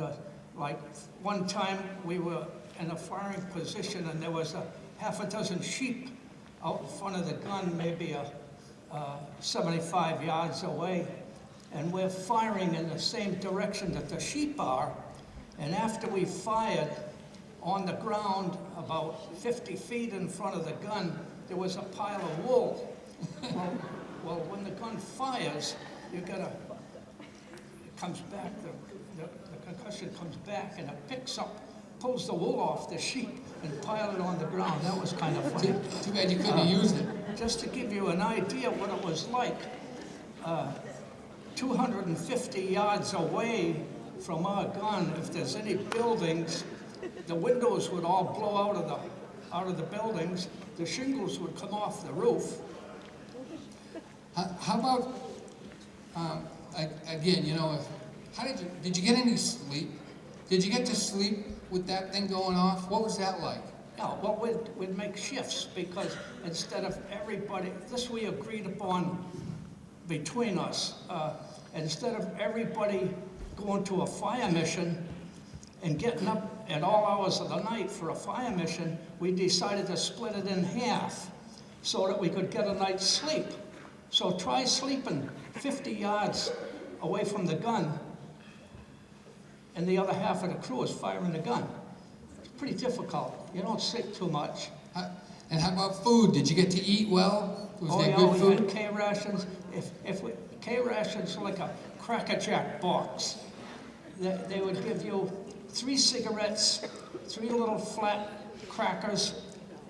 like one time we were in a firing position and there was half a dozen sheep out in front of the gun, maybe 75 yards away, and we're firing in the same direction that the sheep are, and after we fired, on the ground about 50 feet in front of the gun, there was a pile of wool. Well, when the gun fires, it comes back, the concussion comes back, and it picks up, pulls the wool off the sheep and pile it on the ground. That was kind of funny. Too bad you couldn't have used it. Just to give you an idea what it was like, 250 yards away from our gun, if there's any buildings, the windows would all blow out of the buildings. The shingles would come off the roof. How about, again, you know, did you get any sleep? Did you get to sleep with that thing going off? What was that like? Yeah, well, we'd make shifts because instead of everybody, this we agreed upon between us, instead of everybody going to a fire mission and getting up at all hours of the night for a fire mission, we decided to split it in half so that we could get a night's sleep. So try sleeping 50 yards away from the gun, and the other half of the crew is firing the gun. It's pretty difficult. You don't sleep too much. And how about food? Did you get to eat well? Was there good we food? had K-rations. K-rations are like a Cracker Jack box. They would give you 3 cigarettes, 3 little flat crackers,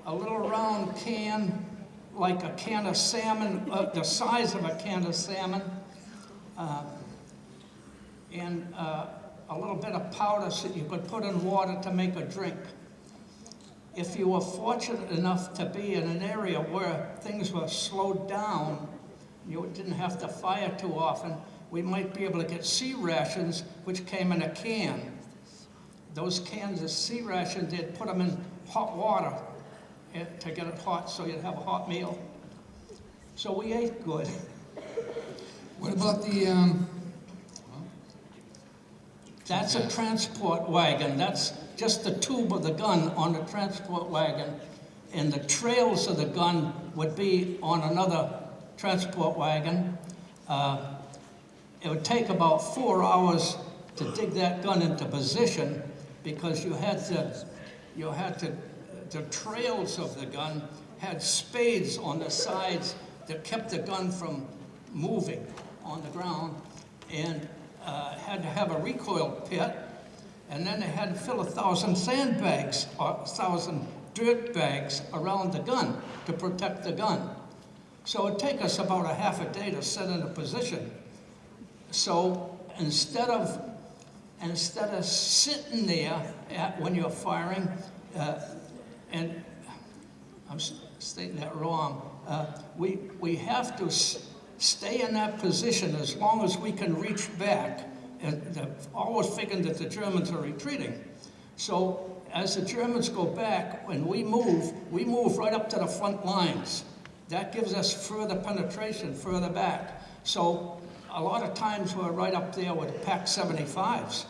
a little round can, like a can of salmon, the size of a can of salmon, and a little bit of powder so you could put in water to make a drink. if you were fortunate enough to be in an area where things were slowed down, you didn't have to fire too often, we might be able to get C rations, which came in a can. Those cans of C rations, they'd put them in hot water to get it hot so you'd have a hot meal. So we ate good. What about the, That's a transport wagon. That's just the tube of the gun on the transport wagon. And the trails of the gun would be on another transport wagon. It would take about 4 hours to dig that gun into position because the trails of the gun had spades on the sides that kept the gun from moving on the ground, and had to have a recoil pit, and then they had to fill 1,000 sandbags or 1,000 dirt bags around the gun to protect the gun. So it'd take us about a half a day to set in a position. So instead of sitting there when you're firing, and I'm stating that wrong, we have to stay in that position as long as we can reach back, and always figuring that the Germans are retreating. So as the Germans go back, when we move right up to the front lines. That gives us further penetration, further back. So a lot of times we're right up there with Pac 75s,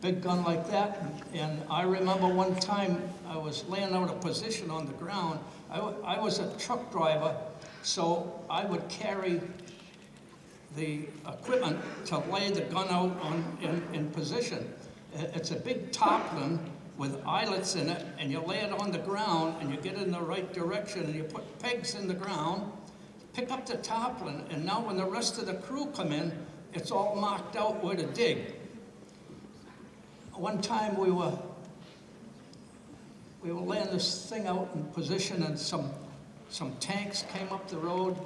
big gun like that. And I remember one time I was laying out a position on the ground. I was a truck driver, so I would carry the equipment to lay the gun out in position. It's a big tarpaulin with eyelets in it, and you lay it on the ground, and you get in the right direction, and you put pegs in the ground, pick up the tarpaulin, and now when the rest of the crew come in, it's all marked out where to dig. One time we were laying this thing out in position, and some tanks came up the road,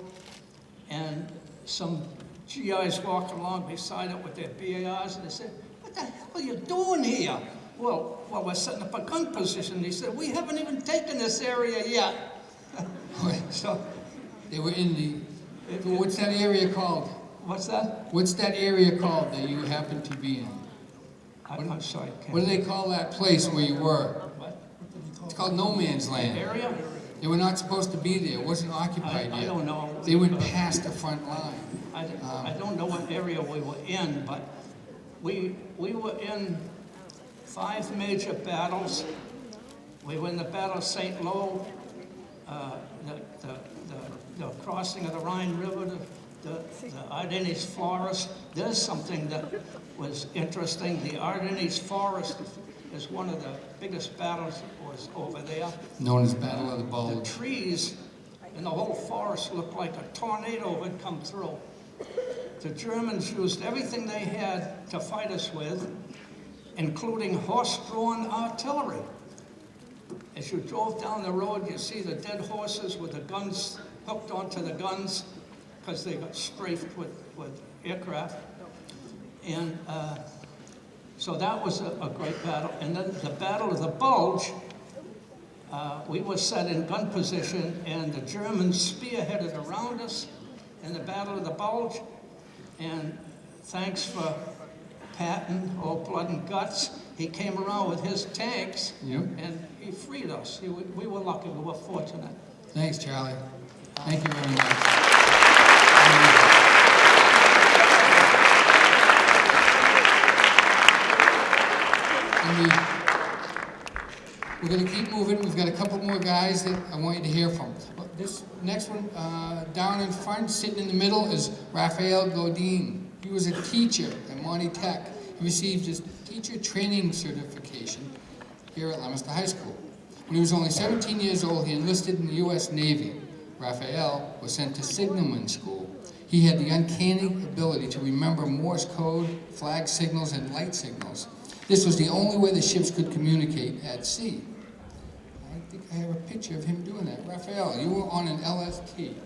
and some GIs walking along beside it with their BARs, and they said, "What the hell are you doing here?" Well, we're setting up a gun position. He said, "We haven't even taken this area yet." So they were in the, what's that area called? What's that? What's that area called that you happen to be in? I'm sorry. What do they call that place where you were? What? It's called no man's land. Area? They were not supposed to be there. It wasn't occupied yet. I don't know. They went past the front line. I don't know what area we were in, but we were in 5 major battles. We were in the Battle of St. Lo, the crossing of the Rhine River, the Ardennes Forest. There's something that was interesting. The Ardennes Forest is one of the biggest battles that was over there. Known as Battle of the The Bulge. trees in the whole forest looked like a tornado had come through. The Germans used everything they had to fight us with, including horse-drawn artillery. As you drove down the road, you see the dead horses with the guns hooked onto the guns because they got strafed with aircraft. And so that was a great battle. And then the Battle of the Bulge, we were set in gun position, and the Germans spearheaded around us in the Battle of the Bulge. And thanks for Patton, old blood and guts, he came around with his tanks, Yep. and he freed us. We were lucky, we were fortunate. Thanks, Charlie. Thank you very much. We're going to keep moving. We've got a couple more guys that I want you to hear from. This next one, down in front, sitting in the middle, is Raphael Godin. He was a teacher at Monty Tech. He received his teacher training certification here at Leominster High School. When he was only 17 years old, he enlisted in the U.S. Navy. Raphael was sent to signalman school. He had the uncanny ability to remember Morse code, flag signals, and light signals. This was the only way the ships could communicate at sea. I think I have a picture of him doing that. Raphael, you were on an LST.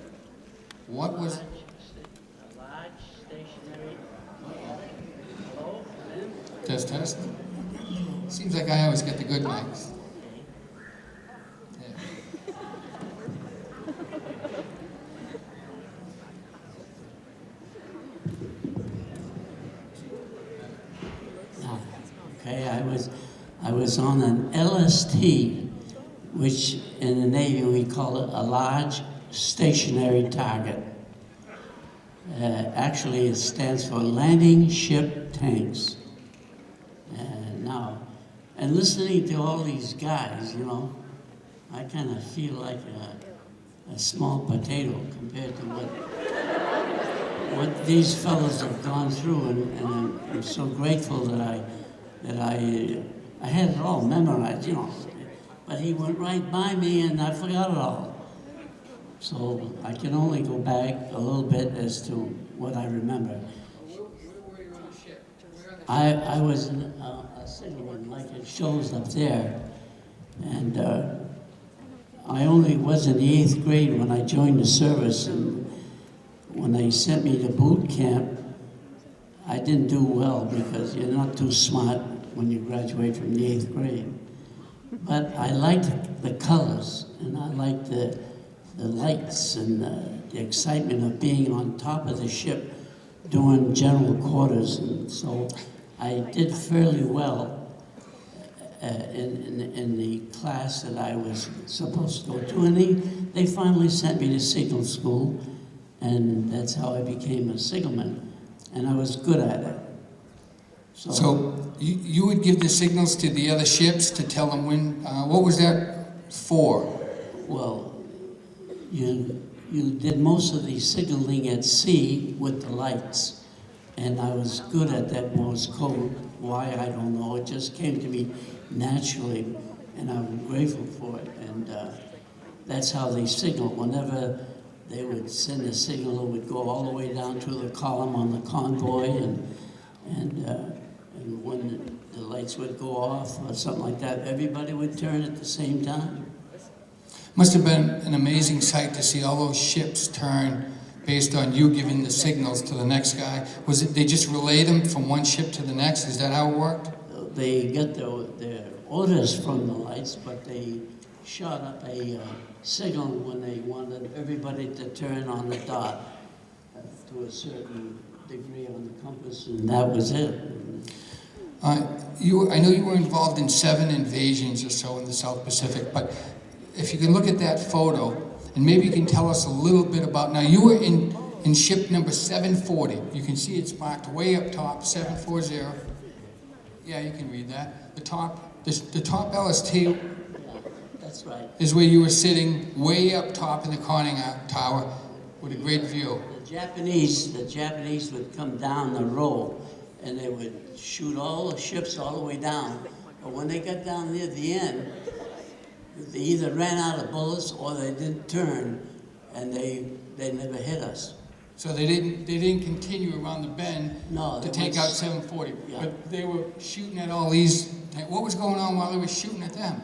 What was... A large stationary... Hello? Test. Seems like I always get the good mics. Okay, I was on an LST, which in the Navy we call it a large stationary target. Actually, it stands for Landing Ship Tanks. And listening to all these guys, you know, I kind of feel like a small potato compared to what these fellows have gone through, and I'm so grateful that I had it all memorized, you know. But he went right by me, and I forgot it all. So I can only go back a little bit as to what I remember. Where were you on the ship? I was in a signalman, like it shows up there, and I only was in the 8th grade when I joined the service, and when they sent me to boot camp, I didn't do well because you're not too smart when you graduate from the 8th grade. But I liked the colors, and I liked the lights and the excitement of being on top of the ship doing general quarters, and so I did fairly well in the class that I was supposed to go to, and they finally sent me to signal school, and that's how I became a signalman, and I was good at it. So you would give the signals to the other ships to tell them when, what was that for? Well, you did most of the signaling at sea with the lights, and I was good at that Morse code. Why, I don't know. It just came to me naturally, and I'm grateful for it. And that's how they signal. Whenever they would send a signal, it would go all the way down to the column on the convoy, and when the lights would go off or something like that, everybody would turn at the same time. Must have been an amazing sight to see all those ships turn based on you giving the signals to the next guy. Was it they just relayed them from one ship to the next? Is that how it worked? They got their orders from the lights, but they shot up a signal when they wanted everybody to turn on the dot to a certain degree on the compass, and that was it. I know you were involved in 7 invasions or so in the South Pacific, but if you can look at that photo, and maybe you can tell us a little bit about, now you were in ship number 740. You can see it's marked way up top, 740. Yeah, you can read that. The top LST That's right. is where you were sitting way up top in the conning tower with a great view. The Japanese would come down the row, and they would shoot all the ships all the way down. But when they got down near the end, they either ran out of bullets or they didn't turn, and they never hit us. So they didn't continue around the bend No, to take out 740, yeah. but they were shooting at all these. What was going on while they were shooting at them?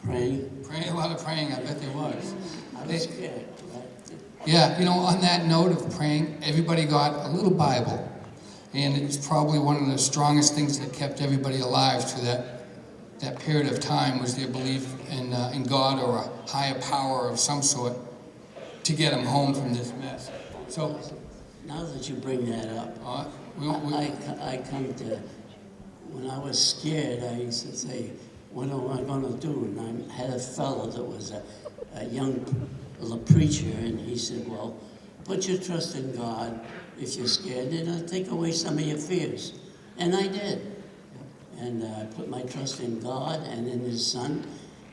Praying. Praying, a lot of praying. I bet there was. I was scared, right? Yeah, you know, on that note of praying, everybody got a little Bible, and it's probably one of the strongest things that kept everybody alive through that period of time was their belief in God or a higher power of some sort to get them home from this mess. So, Now that you bring that up, I come to, when I was scared, I used to say, what am I going to do? And I had a fellow that was a young preacher, and he said, well, put your trust in God. If you're scared, then it'll take away some of your fears. And I did. And I put my trust in God and in His Son.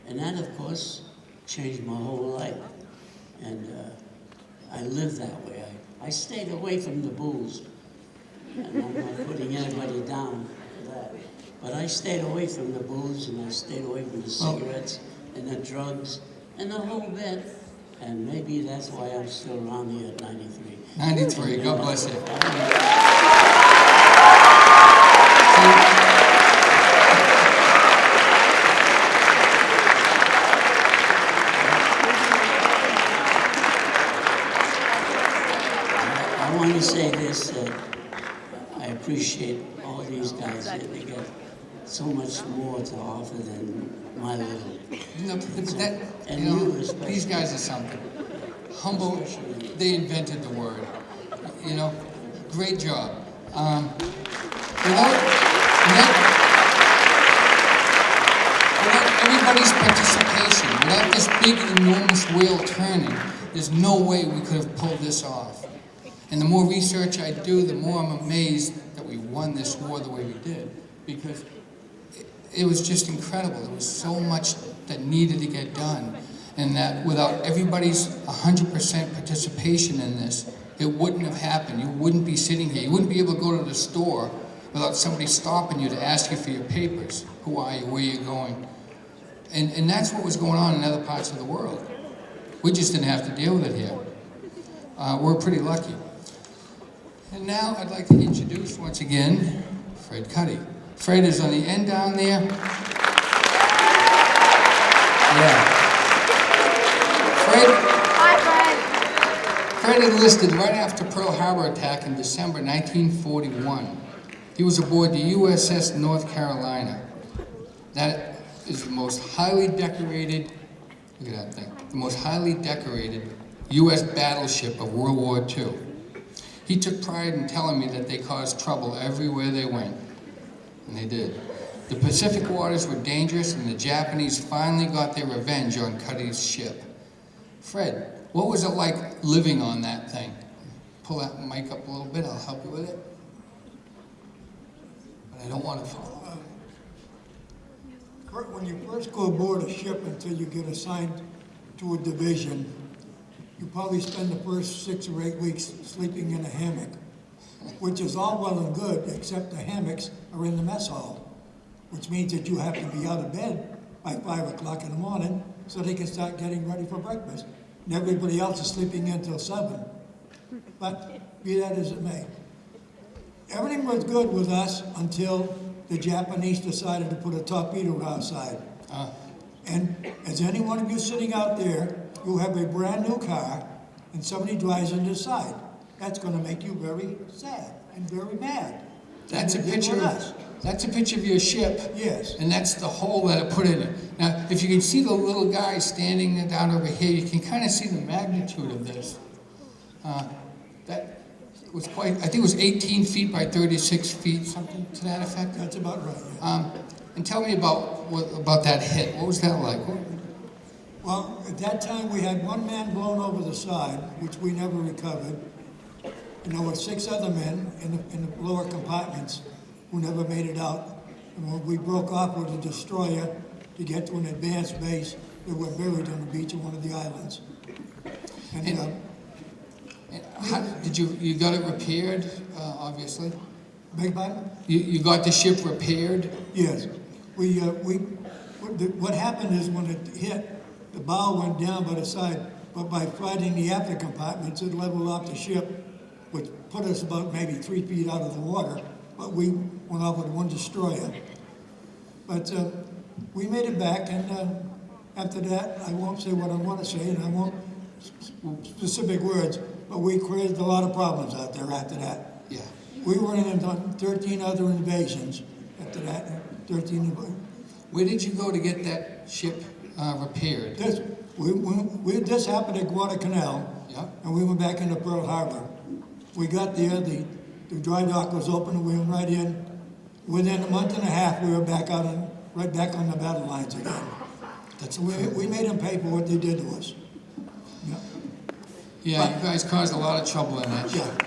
And that, of course, changed my whole life. And I lived that way. I stayed away from the booze. And I'm not putting anybody down for that. But I stayed away from the booze, and I stayed away from the cigarettes and the drugs and the whole bit. And maybe that's why I'm still around here at 93. 93, God bless you. I want to say this, I appreciate all these guys. They got so much more to offer than my little. No, but that, And you know, you especially. these guys are something. Humble, they invented the word. You know, great job. Without everybody's participation, without this big, enormous wheel turning, there's no way we could have pulled this off. And the more research I do, the more I'm amazed that we won this war the way we did. Because it was just incredible. There was so much that needed to get done. And that without everybody's 100% participation in this, it wouldn't have happened. You wouldn't be sitting here. You wouldn't be able to go to the store without somebody stopping you to ask you for your papers. Who are you? Where are you going? And that's what was going on in other parts of the world. We just didn't have to deal with it here. We're pretty lucky. And now I'd like to introduce once again Fred Cuddy. Fred is on the end down there. Yeah. Fred enlisted right after Pearl Harbor attack in December 1941. He was aboard the USS North Carolina. That is the most highly decorated, look at that thing, the most highly decorated U.S. battleship of World War II. He took pride in telling me that they caused trouble everywhere they went, and they did. The Pacific waters were dangerous, and the Japanese finally got their revenge on Cuddy's ship. Fred, what was it like living on that thing? Pull that mic up a little bit, I'll help you with it. But I don't want to fall. Kurt, when you first go aboard a ship until you get assigned to a division, you probably spend the first 6 or 8 weeks sleeping in a hammock, which is all well and good, except the hammocks are in the mess hall, which means that you have to be out of bed by 5 o'clock in the morning so they can start getting ready for breakfast. And everybody else is sleeping until 7. But be that as it may. Everything was good with us until the Japanese decided to put a torpedo outside. And as any one of you sitting out there, you have a brand new car and somebody drives into the side. That's going to make you very sad and very mad. That's a picture of your ship. Yes. And that's the hole that it put in it. Now, if you can see the little guy standing down over here, you can kind of see the magnitude of this. That was quite, I think it was 18 feet by 36 feet, something to that effect. That's about right. Yeah. And tell me about that hit. What was that like? Well, at that time we had one man blown over the side, which we never recovered. And there were 6 other men in the lower compartments who never made it out. And when we broke off with a destroyer to get to an advanced base, they were buried on the beach of one of the islands. And how, did you got it repaired, obviously? Beg pardon? You got the ship repaired? Yes. What happened is when it hit, the bow went down by the side, but by flooding the after compartments, it leveled off the ship, which put us about maybe 3 feet out of the water, but we went off with one destroyer. But we made it back, and after that, I won't say what I want to say, and I won't specific words, but we created a lot of problems out there after that. Yeah. We were in 13 other invasions after that, 13. Where did you go to get that ship repaired? This happened at Guadalcanal, Yeah. and we went back into Pearl Harbor. We got there, the dry dock was open, and we went right in. Within a month and a half, we were back out right back on the battle lines again. We made them pay for what they did to us. Yeah, you guys caused a lot of trouble in that ship. Yeah,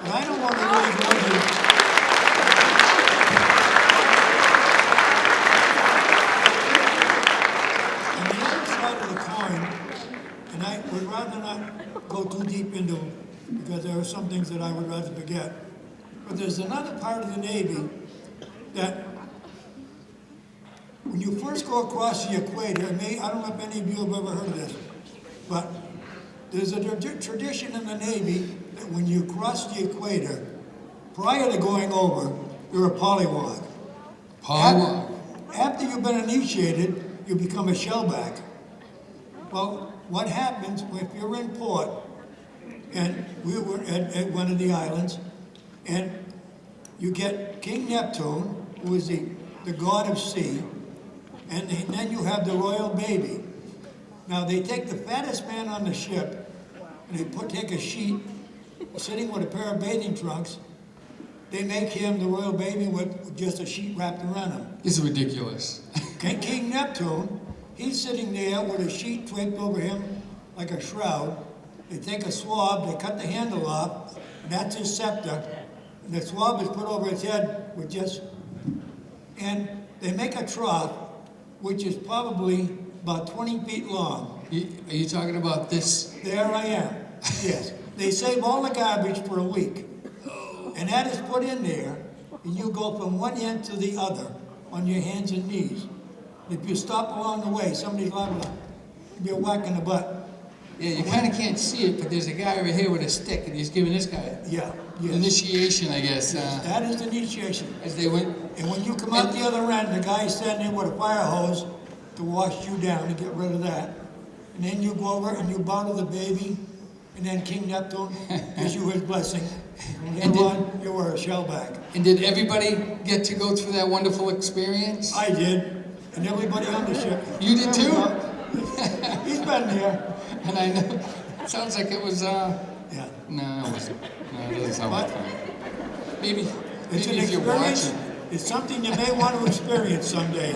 but I don't want to really go into. On the other side of the coin, and I would rather not go too deep into, because there are some things that I would rather forget. But there's another part of the Navy that when you first go across the equator, I don't know if any of you have ever heard of this, but there's a tradition in the Navy that when you cross the equator, prior to going over, you're a polywog. Polywog. After you've been initiated, you become a shellback. Well, what happens if you're in port, and we were at one of the islands, and you get King Neptune, who is the god of sea, and then you have the royal baby. Now they take the fattest man on the ship, and they take a sheet, sitting with a pair of bathing trunks. They make him the royal baby with just a sheet wrapped around him. This is ridiculous. King Neptune He's sitting there with a sheet draped over him like a shroud. They take a swab, they cut the handle off, and that's his scepter. And the swab is put over his head with just, and they make a trough, which is probably about 20 feet long. Are you talking about this? There I am, yes. They save all the garbage for a week. And that is put in there, and you go from one end to the other on your hands and knees. If you stop along the way, somebody's liable to be a whack in the butt. Yeah, you kind of can't see it, but there's a guy over here with a stick, and he's giving this guy Yeah, yes. initiation, I guess. That is the initiation. As they went. And when you come out the other end, the guy's standing there with a fire hose to wash you down to get rid of that. And then you go over and you bow to the baby, and then King Neptune gives you his blessing. And then on, you were a shellback. And did everybody get to go through that wonderful experience? I did, and everybody on the ship. You did too? He's been there. And I know, it sounds like it was, Yeah. no, it wasn't. No, it doesn't sound like fun. Maybe It's an if you're experience. watching. It's something you may want to experience someday,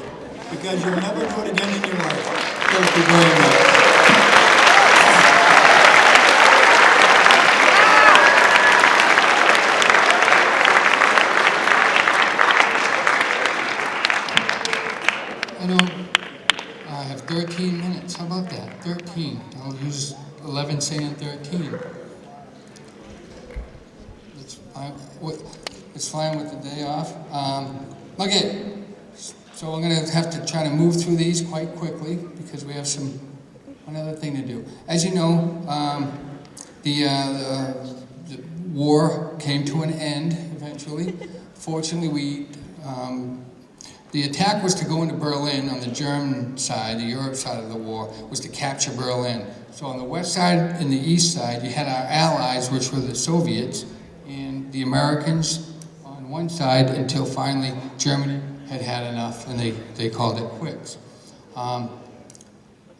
because you'll never do it again in your life. Thank you very much. I know I have 13 minutes. How about that? 13. I'll use 11 saying 13. It's fine with the day off. Okay, so I'm going to have to try to move through these quite quickly because we have one other thing to do. As you know, the war came to an end eventually. Fortunately, the attack was to go into Berlin on the German side, the Europe side of the war, was to capture Berlin. So on the west side and the east side, you had our allies, which were the Soviets, and the Americans on one side until finally Germany had had enough and they called it quits. And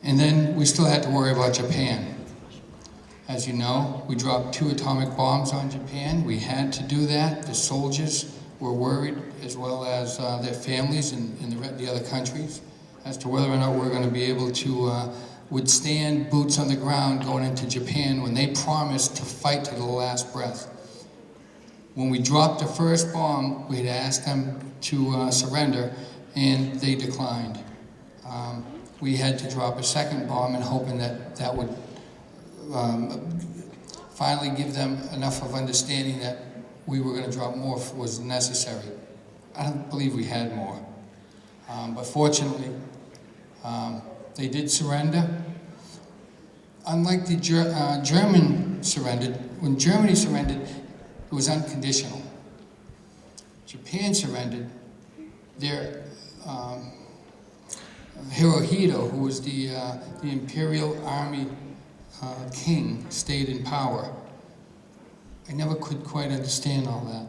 then we still had to worry about Japan. As you know, we dropped 2 atomic bombs on Japan. We had to do that. The soldiers were worried, as well as their families in the other countries, as to whether or not we're going to be able to withstand boots on the ground going into Japan when they promised to fight to the last breath. When we dropped the first bomb, we had asked them to surrender, and they declined. We had to drop a second bomb and hoping that would finally give them enough of understanding that we were going to drop more if it was necessary. I don't believe we had more. But fortunately, they did surrender. Unlike the German surrendered, when Germany surrendered, it was unconditional. Japan surrendered. Their Hirohito, who was the Imperial Army king, stayed in power. I never could quite understand all that,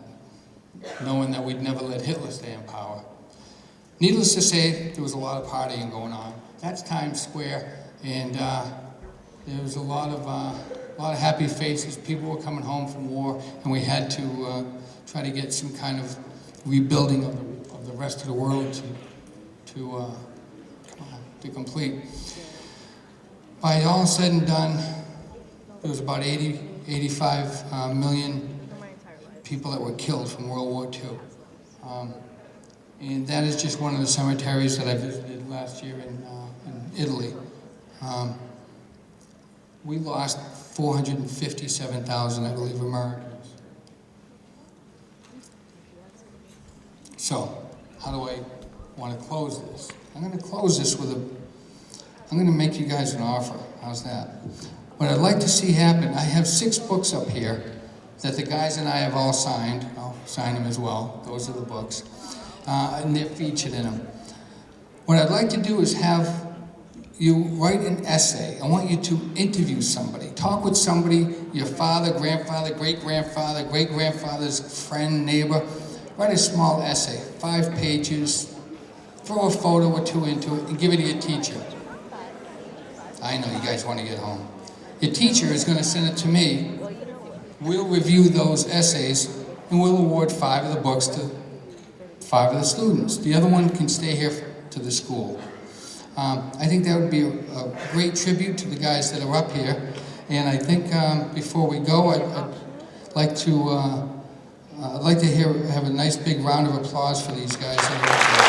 knowing that we'd never let Hitler stay in power. Needless to say, there was a lot of partying going on. That's Times Square, and there was a lot of happy faces. People were coming home from war, and we had to try to get some kind of rebuilding of the rest of the world to complete. By all said and done, there was about 85 million people that were killed from World War II. And that is just one of the cemeteries that I visited last year in Italy. We lost 457,000, I believe, Americans. So, how do I want to close this? I'm going to close this with I'm going to make you guys an offer. How's that? What I'd like to see happen, I have 6 books up here that the guys and I have all signed. I'll sign them as well. Those are the books. And they're featured in them. What I'd like to do is have you write an essay. I want you to interview somebody. Talk with somebody, your father, grandfather, great-grandfather, great-grandfather's friend, neighbor. Write a small essay, 5 pages. Throw a photo or 2 into it and give it to your teacher. I know you guys want to get home. Your teacher is going to send it to me. We'll review those essays and we'll award 5 of the books to 5 of the students. The other one can stay here to the school. I think that would be a great tribute to the guys that are up here. And I think before we go, I'd like to have a nice big round of applause for these guys that are up here.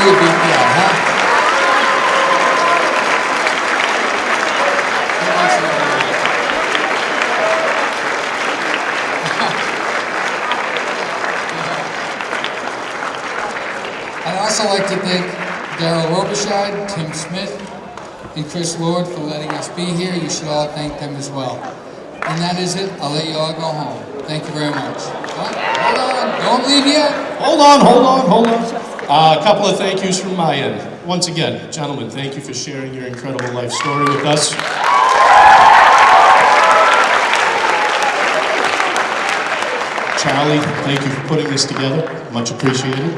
You beat that, huh? I'd also like to thank Darryl Robichaud, Tim Smith, and Chris Lord for letting us be here. You should all thank them as well. And that is it. I'll let you all go home. Thank you very much. Hold on. Don't leave yet. Hold on. A couple of thank yous from my end. Once again, gentlemen, thank you for sharing your incredible life story with us. Charlie, thank you for putting this together. Much appreciated.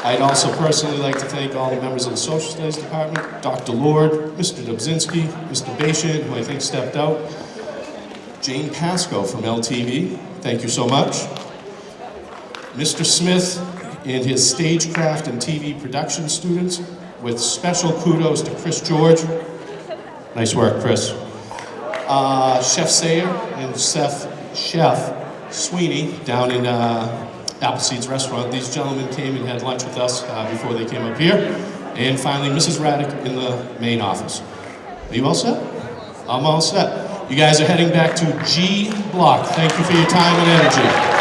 I'd also personally like to thank all the members of the Social Studies Department, Dr. Lord, Mr. Dobzinski, Mr. Bashan, who I think stepped out, Jane Pasco from LTV, thank you so much. Mr. Smith and his stagecraft and TV production students, with special kudos to Chris George. Nice work, Chris. Chef Sayer and Chef Sweeney down in Appleseed's restaurant. These gentlemen came and had lunch with us before they came up here. And finally, Mrs. Raddick in the main office. Are you all set? I'm all set. You guys are heading back to G Block. Thank you for your time and energy.